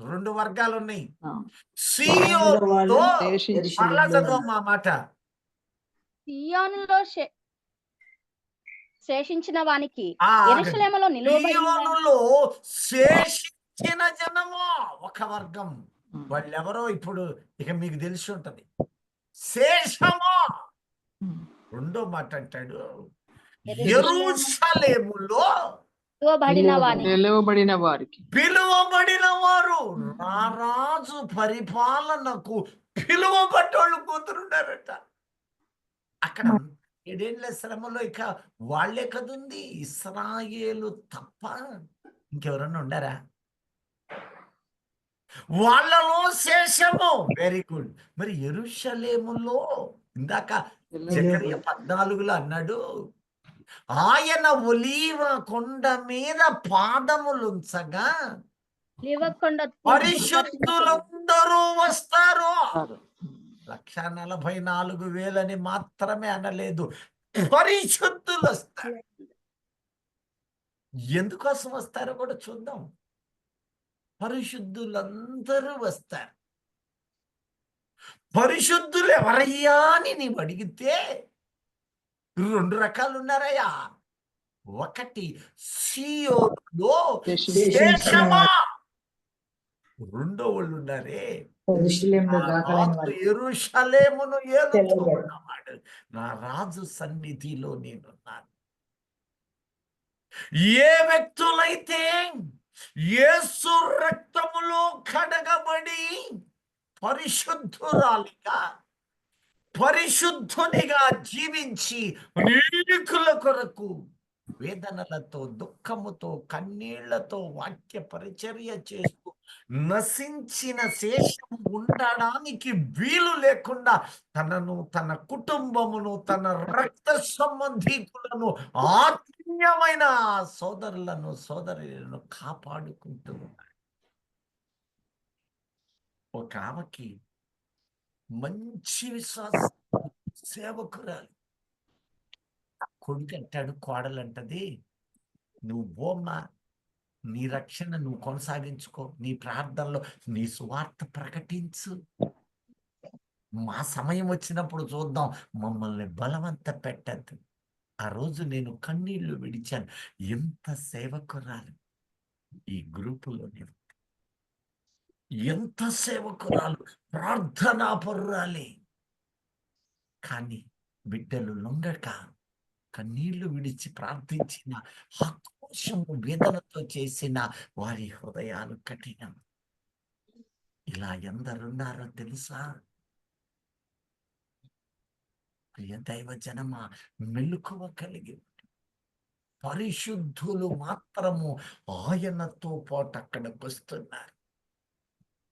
[SPEAKER 1] 2 వర్గాలు ఉన్నాయి.
[SPEAKER 3] ఆ.
[SPEAKER 1] సీయోనులో
[SPEAKER 3] శేషించిన
[SPEAKER 1] మరలా చదవమ్మా ఆ మాట.
[SPEAKER 2] సియోనులో శేషించిన వానికి
[SPEAKER 1] ఆ, ఆగండి.
[SPEAKER 2] యెరూషలేములో నిలువబడిన
[SPEAKER 1] సీయోనులో శేషించిన జనము ఒక వర్గం. వాళ్ళెవరో ఇప్పుడు ఇక మీకు తెలిసి ఉంటది. శేషము. రెండో మాట అంటాడు, యెరూషలేములో
[SPEAKER 3] పిలువబడిన వారికి
[SPEAKER 1] పిలువబడిన వారు. రారాజు పరిపాలనకు పిలువబడ్డోళ్ళు కూతురున్నారట. అక్కడ 7 ఏళ్ల శ్రమలో ఇక వాళ్లే కదుంది. ఇశ్రాయేలు తప్ప ఇంకెవరన్నా ఉండారా? వాళ్ళలో శేషము. Very good. మరి యెరూషలేములో ఇందాక జకర్యా 14లో అన్నాడు, ఆయన ఒలీవ కొండ మీద పాదములుంచగా పరిశుద్ధులందరూ వస్తారు. 144,000 మాత్రమే అనలేదు, పరిశుద్ధులు వస్తారు. ఎందుకోసం వస్తారో కూడా చూద్దాం. పరిశుద్ధులందరూ వస్తారు. పరిశుద్ధులు ఎవరయ్యా అని నీవు అడిగితే 2 రకాలు ఉన్నారయ్యా. ఒకటి సీయోనులో శేషమా, రెండో వాళ్ళు ఉన్నారే యెరూషలేమును ఏలుతున్నవాడు. నా రాజు సన్నిధిలో నేనున్నాను. ఏ వ్యక్తులైతే యేసు రక్తములో కడగబడి పరిశుద్ధురాలిగా పరిశుద్ధునిగా జీవించి అనేకుల కొరకు వేదనలతో దుఃఖముతో కన్నీళ్లతో వాక్య పరిచర్య చేస్తూ నశించిన శేషం ఉండడానికి వీలు లేకుండా తనను, తన కుటుంబమును, తన రక్త సంబంధీకులను, ఆత్మీయమైన సోదరులను సోదరులను కాపాడుకుంటూ ఉన్నాడు. ఒక ఆమెకి మంచి విశ్వాస సేవకురాలు. కొడుకు అంటాడు, కోడలు అంటది, నువ్వు బోమ్మా, నీ రక్షణ నువ్వు కొనసాగించుకో, నీ ప్రార్థనలో నీ సువార్త ప్రకటించు, మా సమయం వచ్చినప్పుడు చూద్దాం, మమ్మల్ని బలవంత పెట్టద్దు. ఆ రోజు నేను కన్నీళ్లు విడిచాను. ఎంత సేవకురాలు ఈ గ్రూపులో, ఎంత సేవకురాలు, ప్రార్థనా పరురాలే. కానీ బిడ్డలు లొంగక కన్నీళ్లు విడిచి ప్రార్థించిన, ఆక్రోశము వేదనతో చేసిన వారి హృదయాలు కఠినం. ఇలా ఎందరున్నారో తెలుసా? ప్రియ దైవ జనమా, మెలకువ కలిగి పరిశుద్ధులు మాత్రము ఆయనతో పాటు అక్కడికి వస్తున్నారు.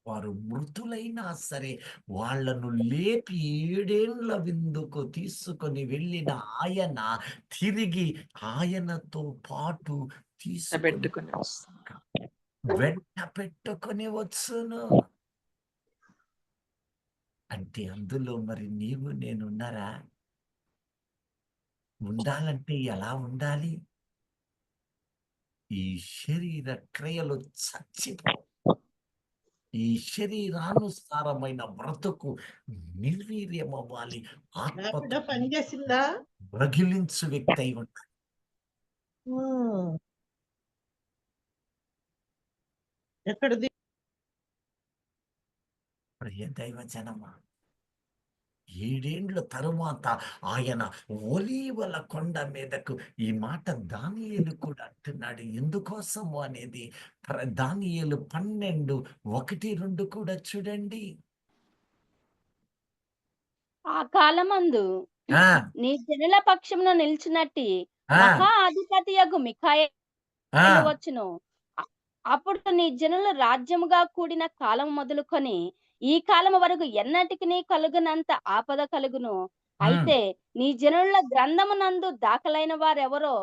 [SPEAKER 1] వారు మృతులైనా సరే వాళ్లను లేపి 7 ఏళ్ల విందుకు తీసుకొని వెళ్ళిన ఆయన తిరిగి ఆయనతో పాటు వెంట పెట్టుకొని వచ్చును. అంటే అందులో మరి నీవు నేనున్నారా? ఉండాలంటే ఎలా ఉండాలి? ఈ శరీర క్రియలు చచ్చిపో, ఈ శరీరానుసారమైన బ్రతుకు నిర్వీర్యమవ్వాలి. ఆత్మతో
[SPEAKER 4] పనిచేసిందా?
[SPEAKER 1] రగిలించు వ్యక్తి అయి ఉండాలి.
[SPEAKER 4] ఎక్కడిది?
[SPEAKER 1] ప్రియ దైవ జనమా, 7 ఏళ్ల తరువాత ఆయన ఒలీవల కొండ మీదకు, ఈ మాట దానియేలు కూడా అంటున్నాడు. ఎందుకోసము అనేది దానియేలు 12:1-2 కూడా చూడండి.
[SPEAKER 2] ఆ కాలమందు నీ జనుల పక్షమున నిలిచినట్టి మహా అధిపతియగు మిఖాయేలు వచ్చును. అప్పుడు నీ జనులు రాజ్యముగా కూడిన కాలం మొదలుకొని ఈ కాలం వరకు ఎన్నటికి కలుగునంత ఆపద కలుగును. అయితే నీ జనుల గ్రంథమునందు దాఖలైన వారెవరో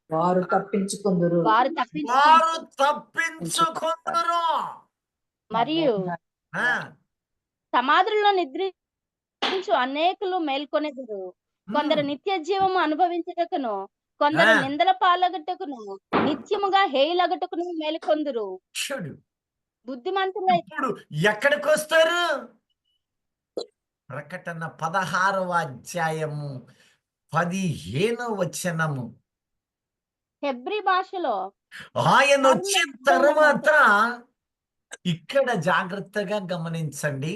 [SPEAKER 3] వారు తప్పించుకుందరు.
[SPEAKER 2] మరియు సమాధుల్లో నిద్రించు అనేకులు మేల్కొనెదరు. కొందరు నిత్య జీవము అనుభవించుటకును, కొందరు
[SPEAKER 1] ఆ.
[SPEAKER 2] నిందల పాలగట్టుకును నిత్యముగా హేయులగట్టుకును మేలుకొందురు.
[SPEAKER 1] చూడు
[SPEAKER 2] బుద్ధిమంతులై
[SPEAKER 1] ఇప్పుడు ఎక్కడికి వస్తారు? ప్రకటన 16వ అధ్యాయము 15వ వచనము.
[SPEAKER 2] హెబ్రీ భాషలో
[SPEAKER 1] ఆయన వచ్చిన
[SPEAKER 2] హర్మగెద్దోను
[SPEAKER 1] తర్వాత ఇక్కడ జాగ్రత్తగా గమనించండి.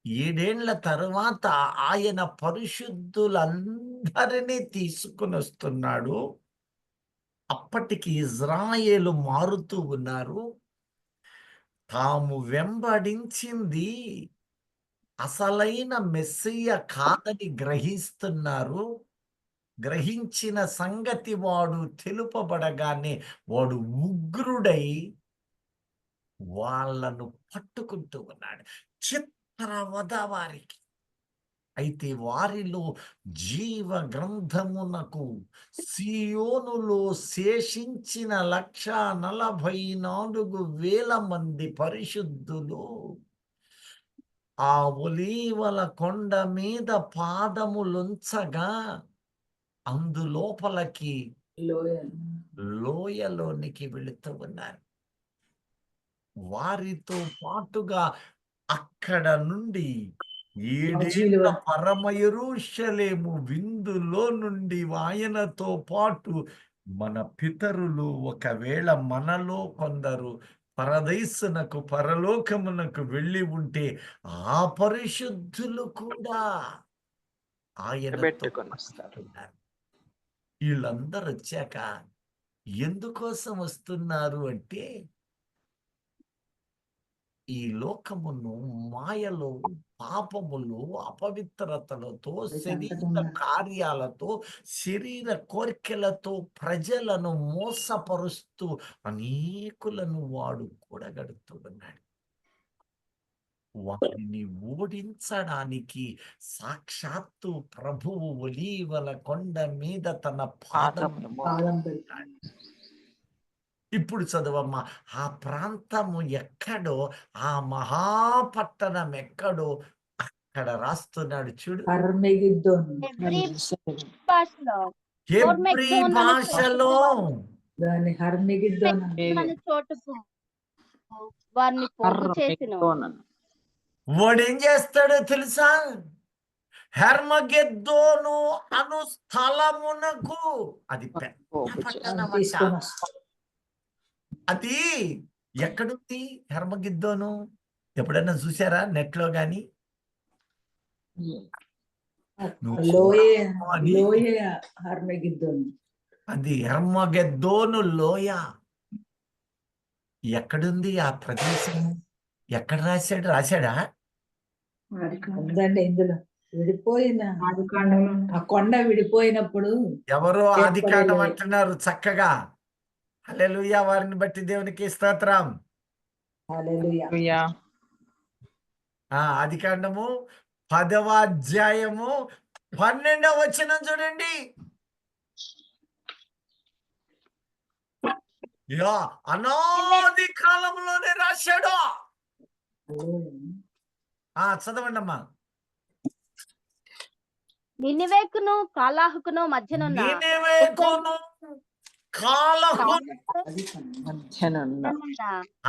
[SPEAKER 1] 7 ఏళ్ల తరువాత ఆయన పరిశుద్ధులందరినీ తీసుకుని వస్తున్నాడు. అప్పటికి ఇజ్రాయేలు మారుతూ ఉన్నారు. తాము వెంబడించింది అసలైన మెస్సియ కాదని గ్రహిస్తున్నారు. గ్రహించిన సంగతి వాడు తెలుపబడగానే వాడు ఉగ్రుడై వాళ్ళను పట్టుకుంటూ ఉన్నాడు. చిత్రవద వారికి. అయితే వారిలో జీవ గ్రంథమునకు సియోనులో శేషించిన 144,000 మంది పరిశుద్ధులు ఆ ఒలీవల కొండ మీద పాదములుంచగా అందులోపలకి లోయలోనికి వెళుతూ ఉన్నారు. వారితో పాటుగా అక్కడ నుండి 7 ఏళ్ల పరమ యెరూషలేము విందులో నుండి ఆయనతో పాటు మన పితరులు ఒకవేళ మనలో కొందరు పరదైసునకు పరలోకమునకు వెళ్ళి ఉంటే ఆ పరిశుద్ధులు కూడా ఆయనతో
[SPEAKER 5] పెట్టుకొని వస్తారు.
[SPEAKER 1] ఉన్నారు. వీళ్ళందరూ వచ్చాక ఎందుకోసం వస్తున్నారు అంటే ఈ లోకమును మాయలో పాపములు అపవిత్రతలతో శరీర కార్యాలతో శరీర కోరికలతో ప్రజలను మోసపరుస్తూ అనేకులను వాడు కూడగడుతూ ఉన్నాడు. వారిని ఓడించడానికి సాక్షాత్తు ప్రభువు ఒలీవల కొండ మీద తన పాదం పెట్టాడు. ఇప్పుడు చదవమ్మా, ఆ ప్రాంతము ఎక్కడో, ఆ మహాపట్టణం ఎక్కడో అక్కడ రాస్తున్నాడు చూడు.
[SPEAKER 2] హెబ్రీ భాషలో
[SPEAKER 1] హెబ్రీ భాషలో
[SPEAKER 3] దాన్ని హర్మెగిద్దోన్
[SPEAKER 2] అనే చోటుకు వారిని పోగు చేసిన
[SPEAKER 1] వాడేం చేస్తాడో తెలుసా? హెర్మగెద్దోను అను స్థలమునకు, అది పెద్ద పట్టణం అంట.
[SPEAKER 3] తీసుకొని వస్తాడు.
[SPEAKER 1] అది ఎక్కడుంది హెర్మగిద్దోను? ఎప్పుడైనా చూసారా నెట్లో గాని?
[SPEAKER 3] లోయ హర్మెగిద్దోన్.
[SPEAKER 1] అది హెర్మగెద్దోను లోయ. ఎక్కడుంది ఆ ప్రదేశం? ఎక్కడ రాశాడా?
[SPEAKER 3] ఉందండి ఇందులో. విడిపోయిన ఆ కొండ విడిపోయినప్పుడు
[SPEAKER 1] ఎవరో ఆదికాండం అంటున్నారు చక్కగా. హల్లెలూయా, వారిని బట్టి దేవునికి స్తోత్రం.
[SPEAKER 3] హల్లెలూయా.
[SPEAKER 1] ఆదికాండము 10వ అధ్యాయము 12వ వచనం చూడండి. అనాది కాలంలోనే రాశాడు. చదవండి అమ్మా.
[SPEAKER 2] నినివేకును కాలాహుకును మధ్యనున్న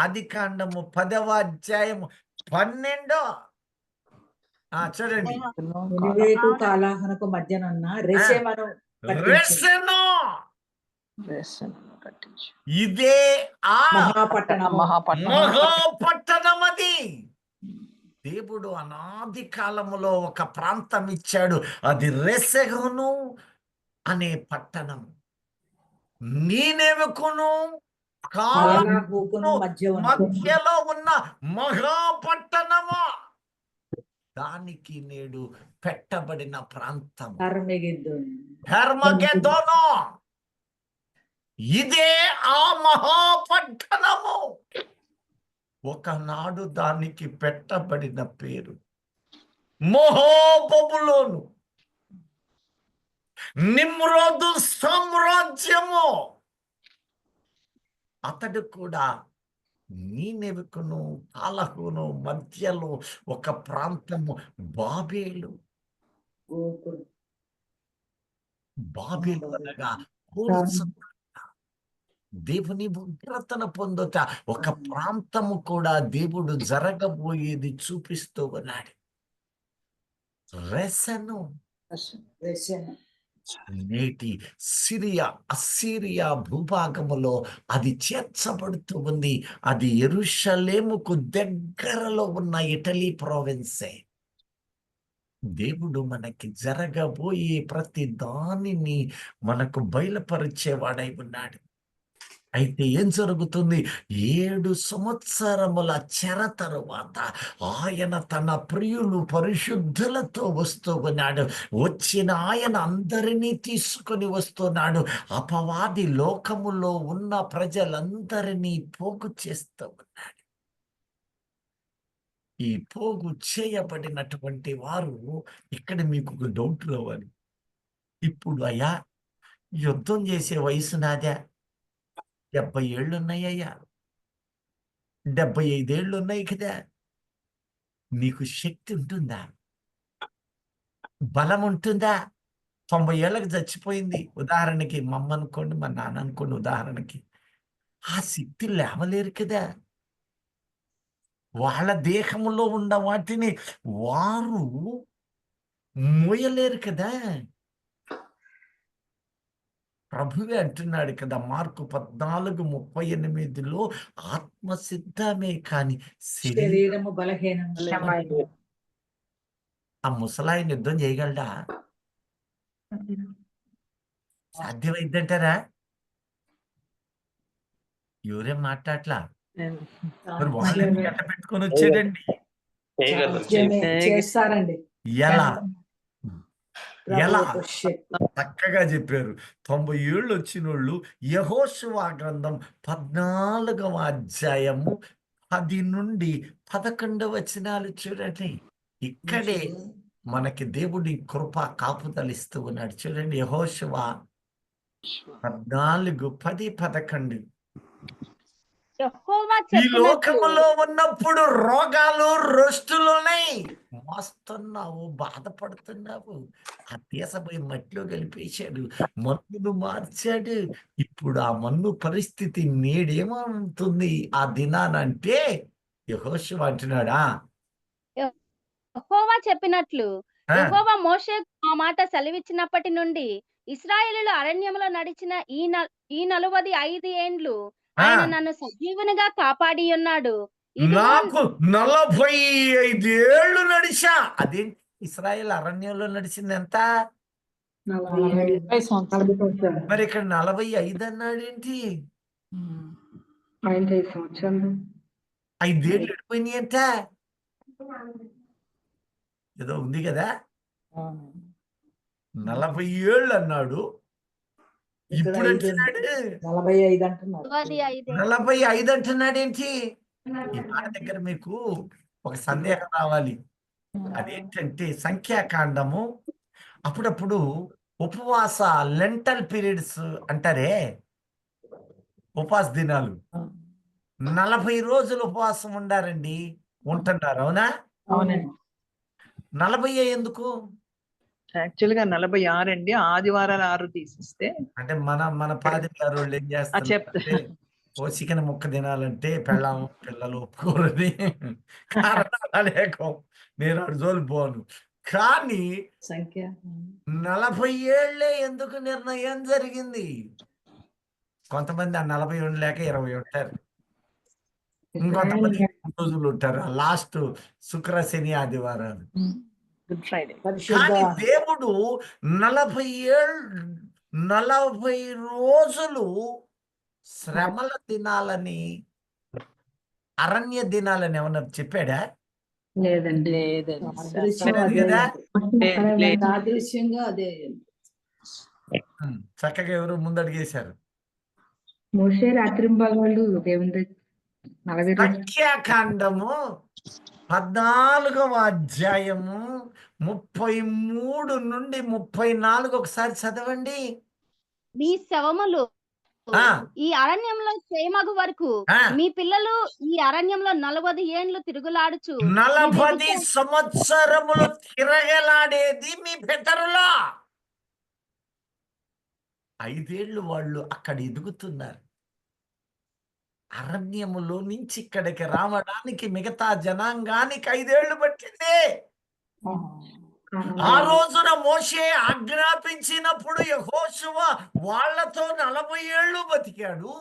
[SPEAKER 1] ఆదికాండము 10వ అధ్యాయము 12. చూడండి.
[SPEAKER 3] నినివేకు కాలాహునకు మధ్యనున్న రెసెను
[SPEAKER 1] ఇదే ఆ
[SPEAKER 3] మహాపట్టణం.
[SPEAKER 1] అది దేవుడు అనాది కాలములో ఒక ప్రాంతం ఇచ్చాడు. అది రెసెను అనే పట్టణం. నీనెవెకును కాలాహుకును మధ్యలో ఉన్న మహాపట్టణము, దానికి నేడు పెట్టబడిన ప్రాంతం హెర్మగెద్దోను. ఇదే ఆ మహాపట్టణము. ఒకనాడు దానికి పెట్టబడిన పేరు మహాబబులోను, నిమ్రోదు సామ్రాజ్యము. అతడు కూడా నీనెవెకును కాలహును మధ్యలో ఒక ప్రాంతము బాబేలు. బాబేలు అనగా కూర్చుంట దేవుని ఉగ్రతను పొందుట ఒక ప్రాంతము కూడా దేవుడు జరగబోయేది చూపిస్తూ ఉన్నాడు. రెసను నేటి అస్సీరియా భూభాగములో అది చేర్చబడుతూ ఉంది. అది యెరూషలేముకు దగ్గరలో ఉన్న ఇటలీ ప్రావిన్సే. దేవుడు మనకి జరగబోయే ప్రతి దానిని మనకు బయలుపరిచేవాడై ఉన్నాడు. అయితే ఏం జరుగుతుంది? 7 సంవత్సరముల చెర తరువాత ఆయన తన ప్రియులు పరిశుద్ధులతో వస్తూ ఉన్నాడు. వచ్చిన ఆయన అందరినీ తీసుకొని వస్తున్నాడు. అపవాది లోకములో ఉన్న ప్రజలందరినీ పోగు చేస్తూ ఉన్నాడు. ఈ పోగు చేయబడినటువంటి వారు ఇక్కడ మీకు ఒక డౌట్ రావాలి. ఇప్పుడు అయ్యా యుద్ధం చేసే వయసు నాదా? 70 ఏళ్ళు ఉన్నాయ్యా, 75 ఏళ్ళు ఉన్నాయి కదా. నీకు శక్తి ఉంటుందా? బలం ఉంటుందా? 90 ఏళ్ళకి చచ్చిపోయింది ఉదాహరణకి, మా అమ్మ అనుకోండి, మా నాన్న అనుకోండి ఉదాహరణకి. ఆ శక్తి లేవలేరు కదా. వాళ్ళ దేహంలో ఉన్న వాటిని వారు మోయలేరు కదా. ప్రభువే అంటున్నాడు కదా మార్కు 14:38లో, ఆత్మ సిద్ధమే కానీ
[SPEAKER 3] శరీరము బలహీనం.
[SPEAKER 1] ఆ ముసలాయన యుద్ధం చేయగలడా? సాధ్యమైందంటారా? ఎవరేం మాట్లాడలా. మరి వాళ్ళని గట్ట పెట్టుకొని వచ్చాడండి.
[SPEAKER 3] చేస్తారండి.
[SPEAKER 1] ఎలా ఎలా చక్కగా చెప్పారు. 90 ఏళ్ళు వచ్చినోళ్ళు యెహోషువ గ్రంథం 14వ అధ్యాయము 10 నుండి 11 వచనాలు చూడండి. ఇక్కడే మనకి దేవుడి కృప కాపుదలిస్తూ ఉన్నాడు. చూడండి యెహోషువ 14, 10, 11.
[SPEAKER 2] యెహోవా
[SPEAKER 1] ఈ
[SPEAKER 2] చెప్పినట్లు
[SPEAKER 1] లోకములో ఉన్నప్పుడు రోగాలు రొష్టులున్నాయి. మోస్తున్నావు, బాధపడుతున్నావు. ఆ తీసపోయి మట్టిలో కలిపేశాడు, మన్నును మార్చాడు. ఇప్పుడు ఆ మన్ను పరిస్థితి నేడేమవుతుంది ఆ దినానంటే? యెహోషువ అంటున్నాడా,
[SPEAKER 2] యెహోవా చెప్పినట్లు
[SPEAKER 1] ఆ,
[SPEAKER 2] యెహోవా మోషేకు ఆ మాట సెలవిచ్చినప్పటి నుండి ఇశ్రాయేలీయులు అరణ్యములో నడిచిన ఈ 45 ఏండ్లు
[SPEAKER 1] ఆ,
[SPEAKER 2] ఆయన నన్ను సజీవునిగా కాపాడి ఉన్నాడు. ఇదిగో
[SPEAKER 1] నాకు 45 ఏళ్ళు నడిచా. అదేంటి ఇశ్రాయేల్ అరణ్యంలో నడిచింది ఎంత?
[SPEAKER 3] 40 సంవత్సరాలు.
[SPEAKER 1] మరి ఇక్కడ 45 అన్నాడేంటి?
[SPEAKER 3] 5 సంవత్సరాలు.
[SPEAKER 1] 5 ఏళ్ళు వెళ్ళిపోయినాయి అంట. ఏదో ఉంది కదా. 40 ఏళ్ళు అన్నాడు, ఇప్పుడు అంటున్నాడు
[SPEAKER 3] 45 అంటున్నారు.
[SPEAKER 1] 45 అంటున్నాడేంటి? ఈ మాట దగ్గర మీకు ఒక సందేహం రావాలి. అదేంటంటే సంఖ్యాకాండము అప్పుడప్పుడు ఉపవాస లెంటల్ పీరియడ్స్ అంటారే, ఉపవాస దినాలు 40 రోజులు ఉపవాసం ఉండారండి, ఉంటున్నారు. అవునా?
[SPEAKER 3] అవునండి.
[SPEAKER 1] 40 ఎందుకు?
[SPEAKER 4] యాక్చువల్ గా 46 అండి. ఆదివారాలు 6 తీసిస్తే
[SPEAKER 1] అంటే మన పాది గారు ఏం
[SPEAKER 4] చెప్తా.
[SPEAKER 1] చేస్తారంటే, ఓ చికెన్ ముక్క తినాలంటే పెళ్ళాం పిల్లలు ఒప్పుకోరని కారణాలు అనేకం. నేను అటు జోలికి పోను. కానీ
[SPEAKER 3] సంఖ్య
[SPEAKER 1] 40 ఏళ్లే ఎందుకు నిర్ణయం జరిగింది? కొంతమంది ఆ 40 ఉండలేక 20 ఉంటారు, ఇంకొంతమంది 3 రోజులు ఉంటారు, లాస్ట్ శుక్ర శని ఆదివారాలు.
[SPEAKER 4] Good Friday.
[SPEAKER 1] కానీ దేవుడు 40 రోజులు శ్రమల దినాలని, అరణ్య దినాలని ఏమన్నా చెప్పాడా?
[SPEAKER 3] లేదండి.
[SPEAKER 1] చెప్పలేదు కదా.
[SPEAKER 3] సాదృశ్యంగా అదే
[SPEAKER 1] చక్కగా ఎవరు ముందడిగేశారు.
[SPEAKER 5] మోషే రాత్రింబగళ్ళు దేవుని 40 రోజులు
[SPEAKER 1] సంఖ్యాకాండము 14వ అధ్యాయము 33 నుండి 34 ఒకసారి చదవండి.
[SPEAKER 2] మీ శవములు
[SPEAKER 1] ఆ,
[SPEAKER 2] ఈ అరణ్యంలో క్షేమగు వరకు
[SPEAKER 1] ఆ,
[SPEAKER 2] మీ పిల్లలు ఈ అరణ్యంలో 40 ఏండ్లు తిరుగులాడుచు
[SPEAKER 1] 40 సంవత్సరములు తిరగలాడేది మీ పితరులా. 5 ఏళ్ళు వాళ్ళు అక్కడ ఎదుగుతున్నారు. అరణ్యములో నుంచి ఇక్కడికి రావడానికి మిగతా జనాంగానికి 5 ఏళ్ళు పట్టింది. ఆ రోజున మోషే ఆజ్ఞాపించినప్పుడు యెహోషువ వాళ్ళతో 40 ఏళ్ళు బతికాడు.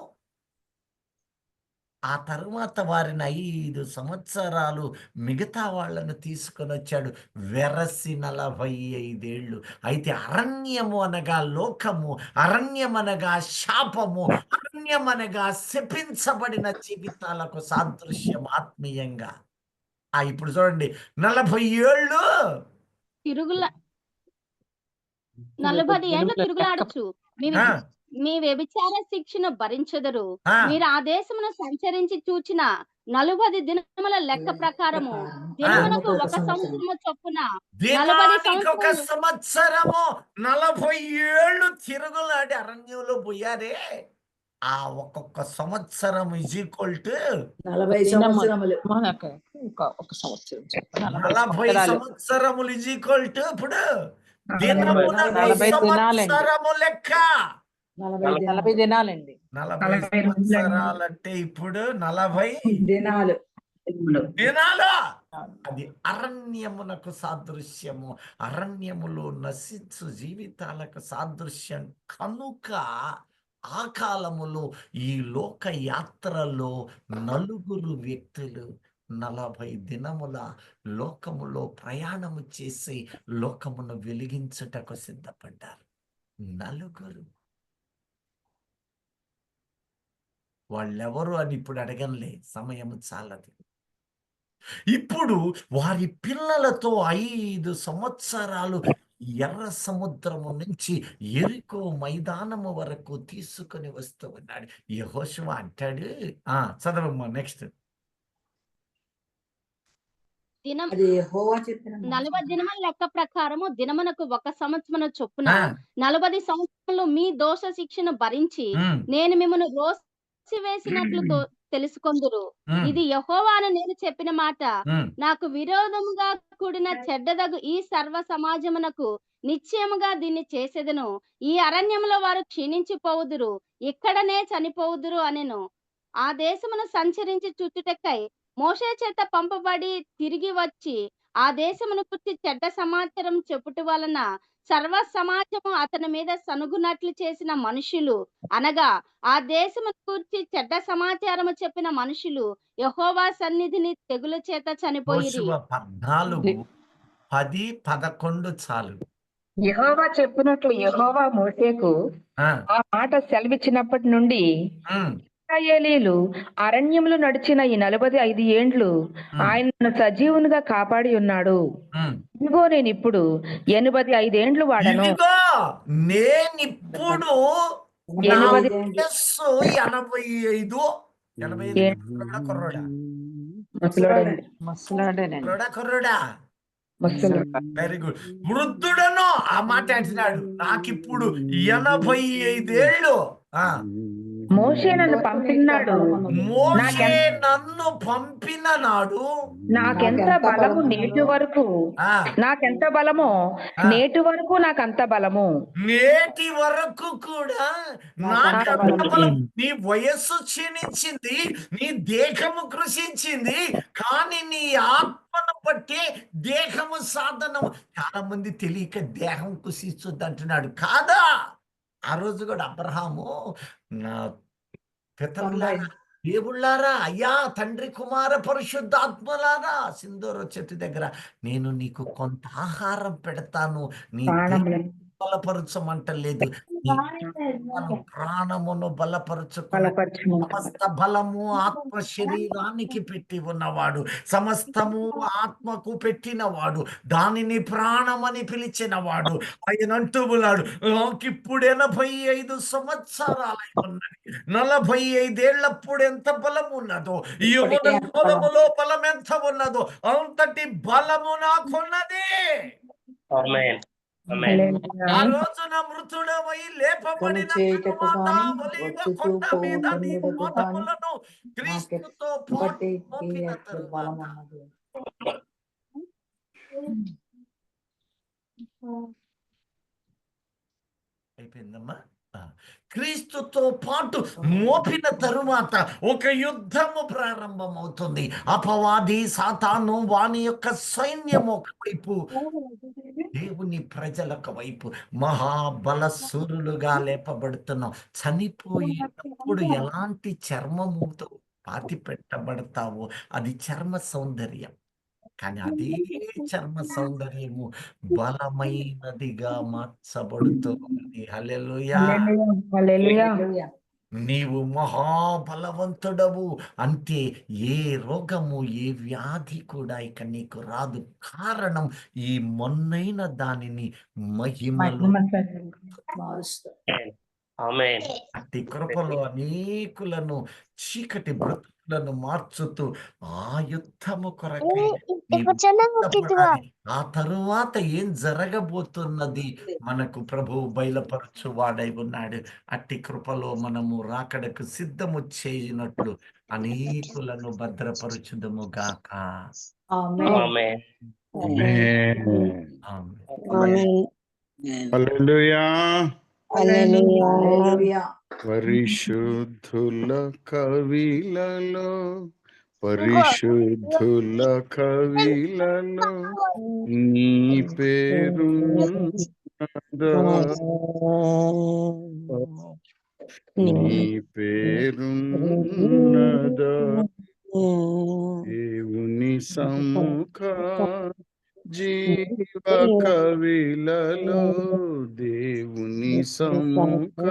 [SPEAKER 1] ఆ తరువాత వారిని 5 సంవత్సరాలు మిగతా వాళ్ళను తీసుకొని వచ్చాడు. వెరసి 45 ఏళ్ళు. అయితే అరణ్యము అనగా లోకము, అరణ్యం అనగా శాపము, అరణ్యం అనగా శపించబడిన జీవితాలకు సాదృశ్యం ఆత్మీయంగా. ఇప్పుడు చూడండి 40 ఏళ్ళు
[SPEAKER 2] తిరుగుల 40 ఏండ్లు తిరుగులాడచ్చు.
[SPEAKER 1] ఆ,
[SPEAKER 2] మీ వ్యభిచార శిక్షను భరించెదరు.
[SPEAKER 1] ఆ,
[SPEAKER 2] మీరు ఆ దేశమును సంచరించి చూచిన 40 దినముల లెక్క ప్రకారము దినమునకు ఒక సంవత్సరము చొప్పున 40
[SPEAKER 1] దినానికి ఒక
[SPEAKER 2] సంవత్సరములు
[SPEAKER 1] సంవత్సరము 40 ఏళ్ళు తిరుగులాడి అరణ్యంలో పోయారే. ఆ ఒక్కొక్క సంవత్సరం ఈజ్ ఈక్వల్ టు
[SPEAKER 3] 40 సంవత్సరములు.
[SPEAKER 4] మనకు ఒక సంవత్సరం చొప్పున
[SPEAKER 1] 40 సంవత్సరములు ఈజ్ ఈక్వల్ టు ఇప్పుడు దినమునకు
[SPEAKER 4] 40 దినాలండి.
[SPEAKER 1] సంవత్సరము లెక్క.
[SPEAKER 4] 40 దినాలండి.
[SPEAKER 1] 40 సంవత్సరాలంటే ఇప్పుడు 40
[SPEAKER 3] దినాలు.
[SPEAKER 1] దినాలు. అది అరణ్యమునకు సాదృశ్యము, అరణ్యములో నశించు జీవితాలకు సాదృశ్యం. కనుక ఆ కాలములో ఈ లోక యాత్రలో 4 వ్యక్తులు 40 దినముల లోకములో ప్రయాణము చేసి లోకమును వెలిగించుటకు సిద్ధపడ్డారు. 4 వాళ్ళెవరు అని ఇప్పుడు అడగనులే, సమయము చాలదు. ఇప్పుడు వారి పిల్లలతో 5 సంవత్సరాలు ఎర్ర సముద్రము నుంచి యెరికో మైదానము వరకు తీసుకొని వస్తూ ఉన్నాడు. యెహోషువ అంటాడు, చదవమ్మా నెక్స్ట్.
[SPEAKER 2] దినం
[SPEAKER 3] అది యెహోవా చెప్పిన
[SPEAKER 2] 40 దినముల లెక్క ప్రకారము దినమునకు ఒక సంవత్సరమున చొప్పున
[SPEAKER 1] ఆ,
[SPEAKER 2] 40 సంవత్సరములు మీ దోష శిక్షను భరించి
[SPEAKER 1] ఉమ్,
[SPEAKER 2] నేను మిమ్మల్ని రోసివేసినట్లు తెలుసుకొందురు.
[SPEAKER 1] ఉమ్,
[SPEAKER 2] ఇది యెహోవా అని నేను చెప్పిన మాట.
[SPEAKER 1] ఉమ్.
[SPEAKER 2] నాకు విరోధముగా కూడిన చెడ్డదగు ఈ సర్వ సమాజమునకు నిశ్చయముగా దీన్ని చేసేదను. ఈ అరణ్యములో వారు క్షీణించిపోవుదురు, ఇక్కడనే చనిపోవుదురు అనెను. ఆ దేశమును సంచరించి చూచుటకై మోషే చేత పంపబడి తిరిగి వచ్చి ఆ దేశమును గురించి చెడ్డ సమాచారం చెప్పుట వలన సర్వ సమాజము అతని మీద సనుగునట్లు చేసిన మనుషులు, అనగా ఆ దేశమును గూర్చి చెడ్డ సమాచారము చెప్పిన మనుషులు యెహోవా సన్నిధిని తెగులు చేత చనిపోయిరి.
[SPEAKER 1] యెహోషువ 14, 10, 11 చాలు.
[SPEAKER 5] యెహోవా చెప్పినట్లు యెహోవా మోషేకు
[SPEAKER 1] ఆ,
[SPEAKER 5] ఆ మాట సెలవిచ్చినప్పటి నుండి
[SPEAKER 1] ఉమ్,
[SPEAKER 5] ఇశ్రాయేలీయులు అరణ్యములో నడిచిన ఈ 45 ఏండ్లు ఆయనను సజీవునిగా కాపాడి ఉన్నాడు.
[SPEAKER 1] ఉమ్.
[SPEAKER 5] ఇదిగో నేను ఇప్పుడు 85 ఏండ్లు వాడను.
[SPEAKER 1] ఇదిగో నేనిప్పుడు నా
[SPEAKER 5] 85
[SPEAKER 1] వయస్సు 85. 85 కుర్రోడా
[SPEAKER 5] ముసలోడండి.
[SPEAKER 4] మసలాడేనండి.
[SPEAKER 1] కుర్రోడా.
[SPEAKER 5] ముసలోడు.
[SPEAKER 1] Very good. వృద్ధుడను ఆ మాట అంటున్నాడు, నాకిప్పుడు 85 ఏళ్ళు.
[SPEAKER 5] మోషే నన్ను పంపినాడు.
[SPEAKER 1] మోషే నన్ను పంపిన నాడు
[SPEAKER 5] నాకెంత బలము నేటి వరకు,
[SPEAKER 1] ఆ,
[SPEAKER 5] నాకెంత బలమో నేటి వరకు నాకంత బలము.
[SPEAKER 1] నేటి వరకు కూడా నాకంత బలం. నీ వయస్సు క్షీణించింది, నీ దేహము కృషించింది, కానీ నీ ఆత్మను బట్టి దేహము సాధనము. చాలా మంది తెలియక దేహం కృషిస్తుంది అంటున్నాడు. కాదా, ఆ రోజు కూడా అబ్రహాము, నా పితరులారా, దేవుళ్ళారా, అయ్యా తండ్రి కుమార పరిశుద్ధాత్మలారా, సింధూర చెట్టు దగ్గర నేను నీకు కొంత ఆహారం పెడతాను, నీ
[SPEAKER 5] ప్రాణములను
[SPEAKER 1] బలపరచమంటలేదు, నీ ప్రాణమును బలపరచుకున్న
[SPEAKER 5] బలపరచును.
[SPEAKER 1] సమస్త బలము ఆత్మ శరీరానికి పెట్టి ఉన్నవాడు, సమస్తము ఆత్మకు పెట్టినవాడు, దానిని ప్రాణమని పిలిచినవాడు. ఆయన అంటూ ఉన్నాడు, నాకిప్పుడు 85 సంవత్సరాలై ఉన్నది, 45 ఏళ్ళప్పుడు ఎంత బలం ఉన్నదో, ఈ యవ్వన బలములో బలం ఎంత ఉన్నదో అంతటి బలము నాకున్నది. ఆ రోజున మృతుడమై లేపబడిన తరువాత ఒలీవ కొండ మీద నీ పాదములను క్రీస్తుతో పాటు మోపిన తరువాత అయిపోయిందమ్మా. రాజుతో పాటు మోపిన తరువాత ఒక యుద్ధము ప్రారంభమవుతుంది. అపవాది సాతాను వాని యొక్క సైన్యం ఒకవైపు, దేవుని ప్రజలకు వైపు మహాబలశూరులుగా లేపబడుతున్నాం. చనిపోయేటప్పుడు ఎలాంటి చర్మముతో పాతి పెట్టబడతావో అది చర్మ సౌందర్యం. కానీ అదే చర్మ సౌందర్యము బలమైనదిగా మార్చబడుతుంది. హల్లెలూయా.
[SPEAKER 5] హల్లెలూయా.
[SPEAKER 3] హల్లెలూయా.
[SPEAKER 1] నీవు మహాబలవంతుడవు. అంతే, ఏ రోగము ఏ వ్యాధి కూడా ఇక నీకు రాదు. కారణం ఈ మొన్నైన దానిని మహిమలో
[SPEAKER 6] ఆమేన్.
[SPEAKER 1] అట్టి కృపలో అనేకులను చీకటి బ్రతుకులను మార్చుతూ ఆ యుద్ధము కొరకై నీవు సిద్ధపడాలి. ఆ తరువాత ఏం జరగబోతున్నది మనకు ప్రభువు బయలుపరచు వాడై ఉన్నాడు. అట్టి కృపలో మనము రాకడకు సిద్ధము చేయునట్లు అనేకులను భద్రపరచుదము గాక.
[SPEAKER 3] ఆమేన్.
[SPEAKER 6] ఆమేన్.
[SPEAKER 7] ఆమేన్.
[SPEAKER 1] ఆమేన్.
[SPEAKER 7] హల్లెలూయా.
[SPEAKER 3] హల్లెలూయా.
[SPEAKER 7] పరిశుద్ధుల కవిలలో పరిశుద్ధుల కవిలలో నీ పేరున్నదా, నీ పేరున్నదా, దేవుని సముఖ జీవ కవిలలో దేవుని సముఖ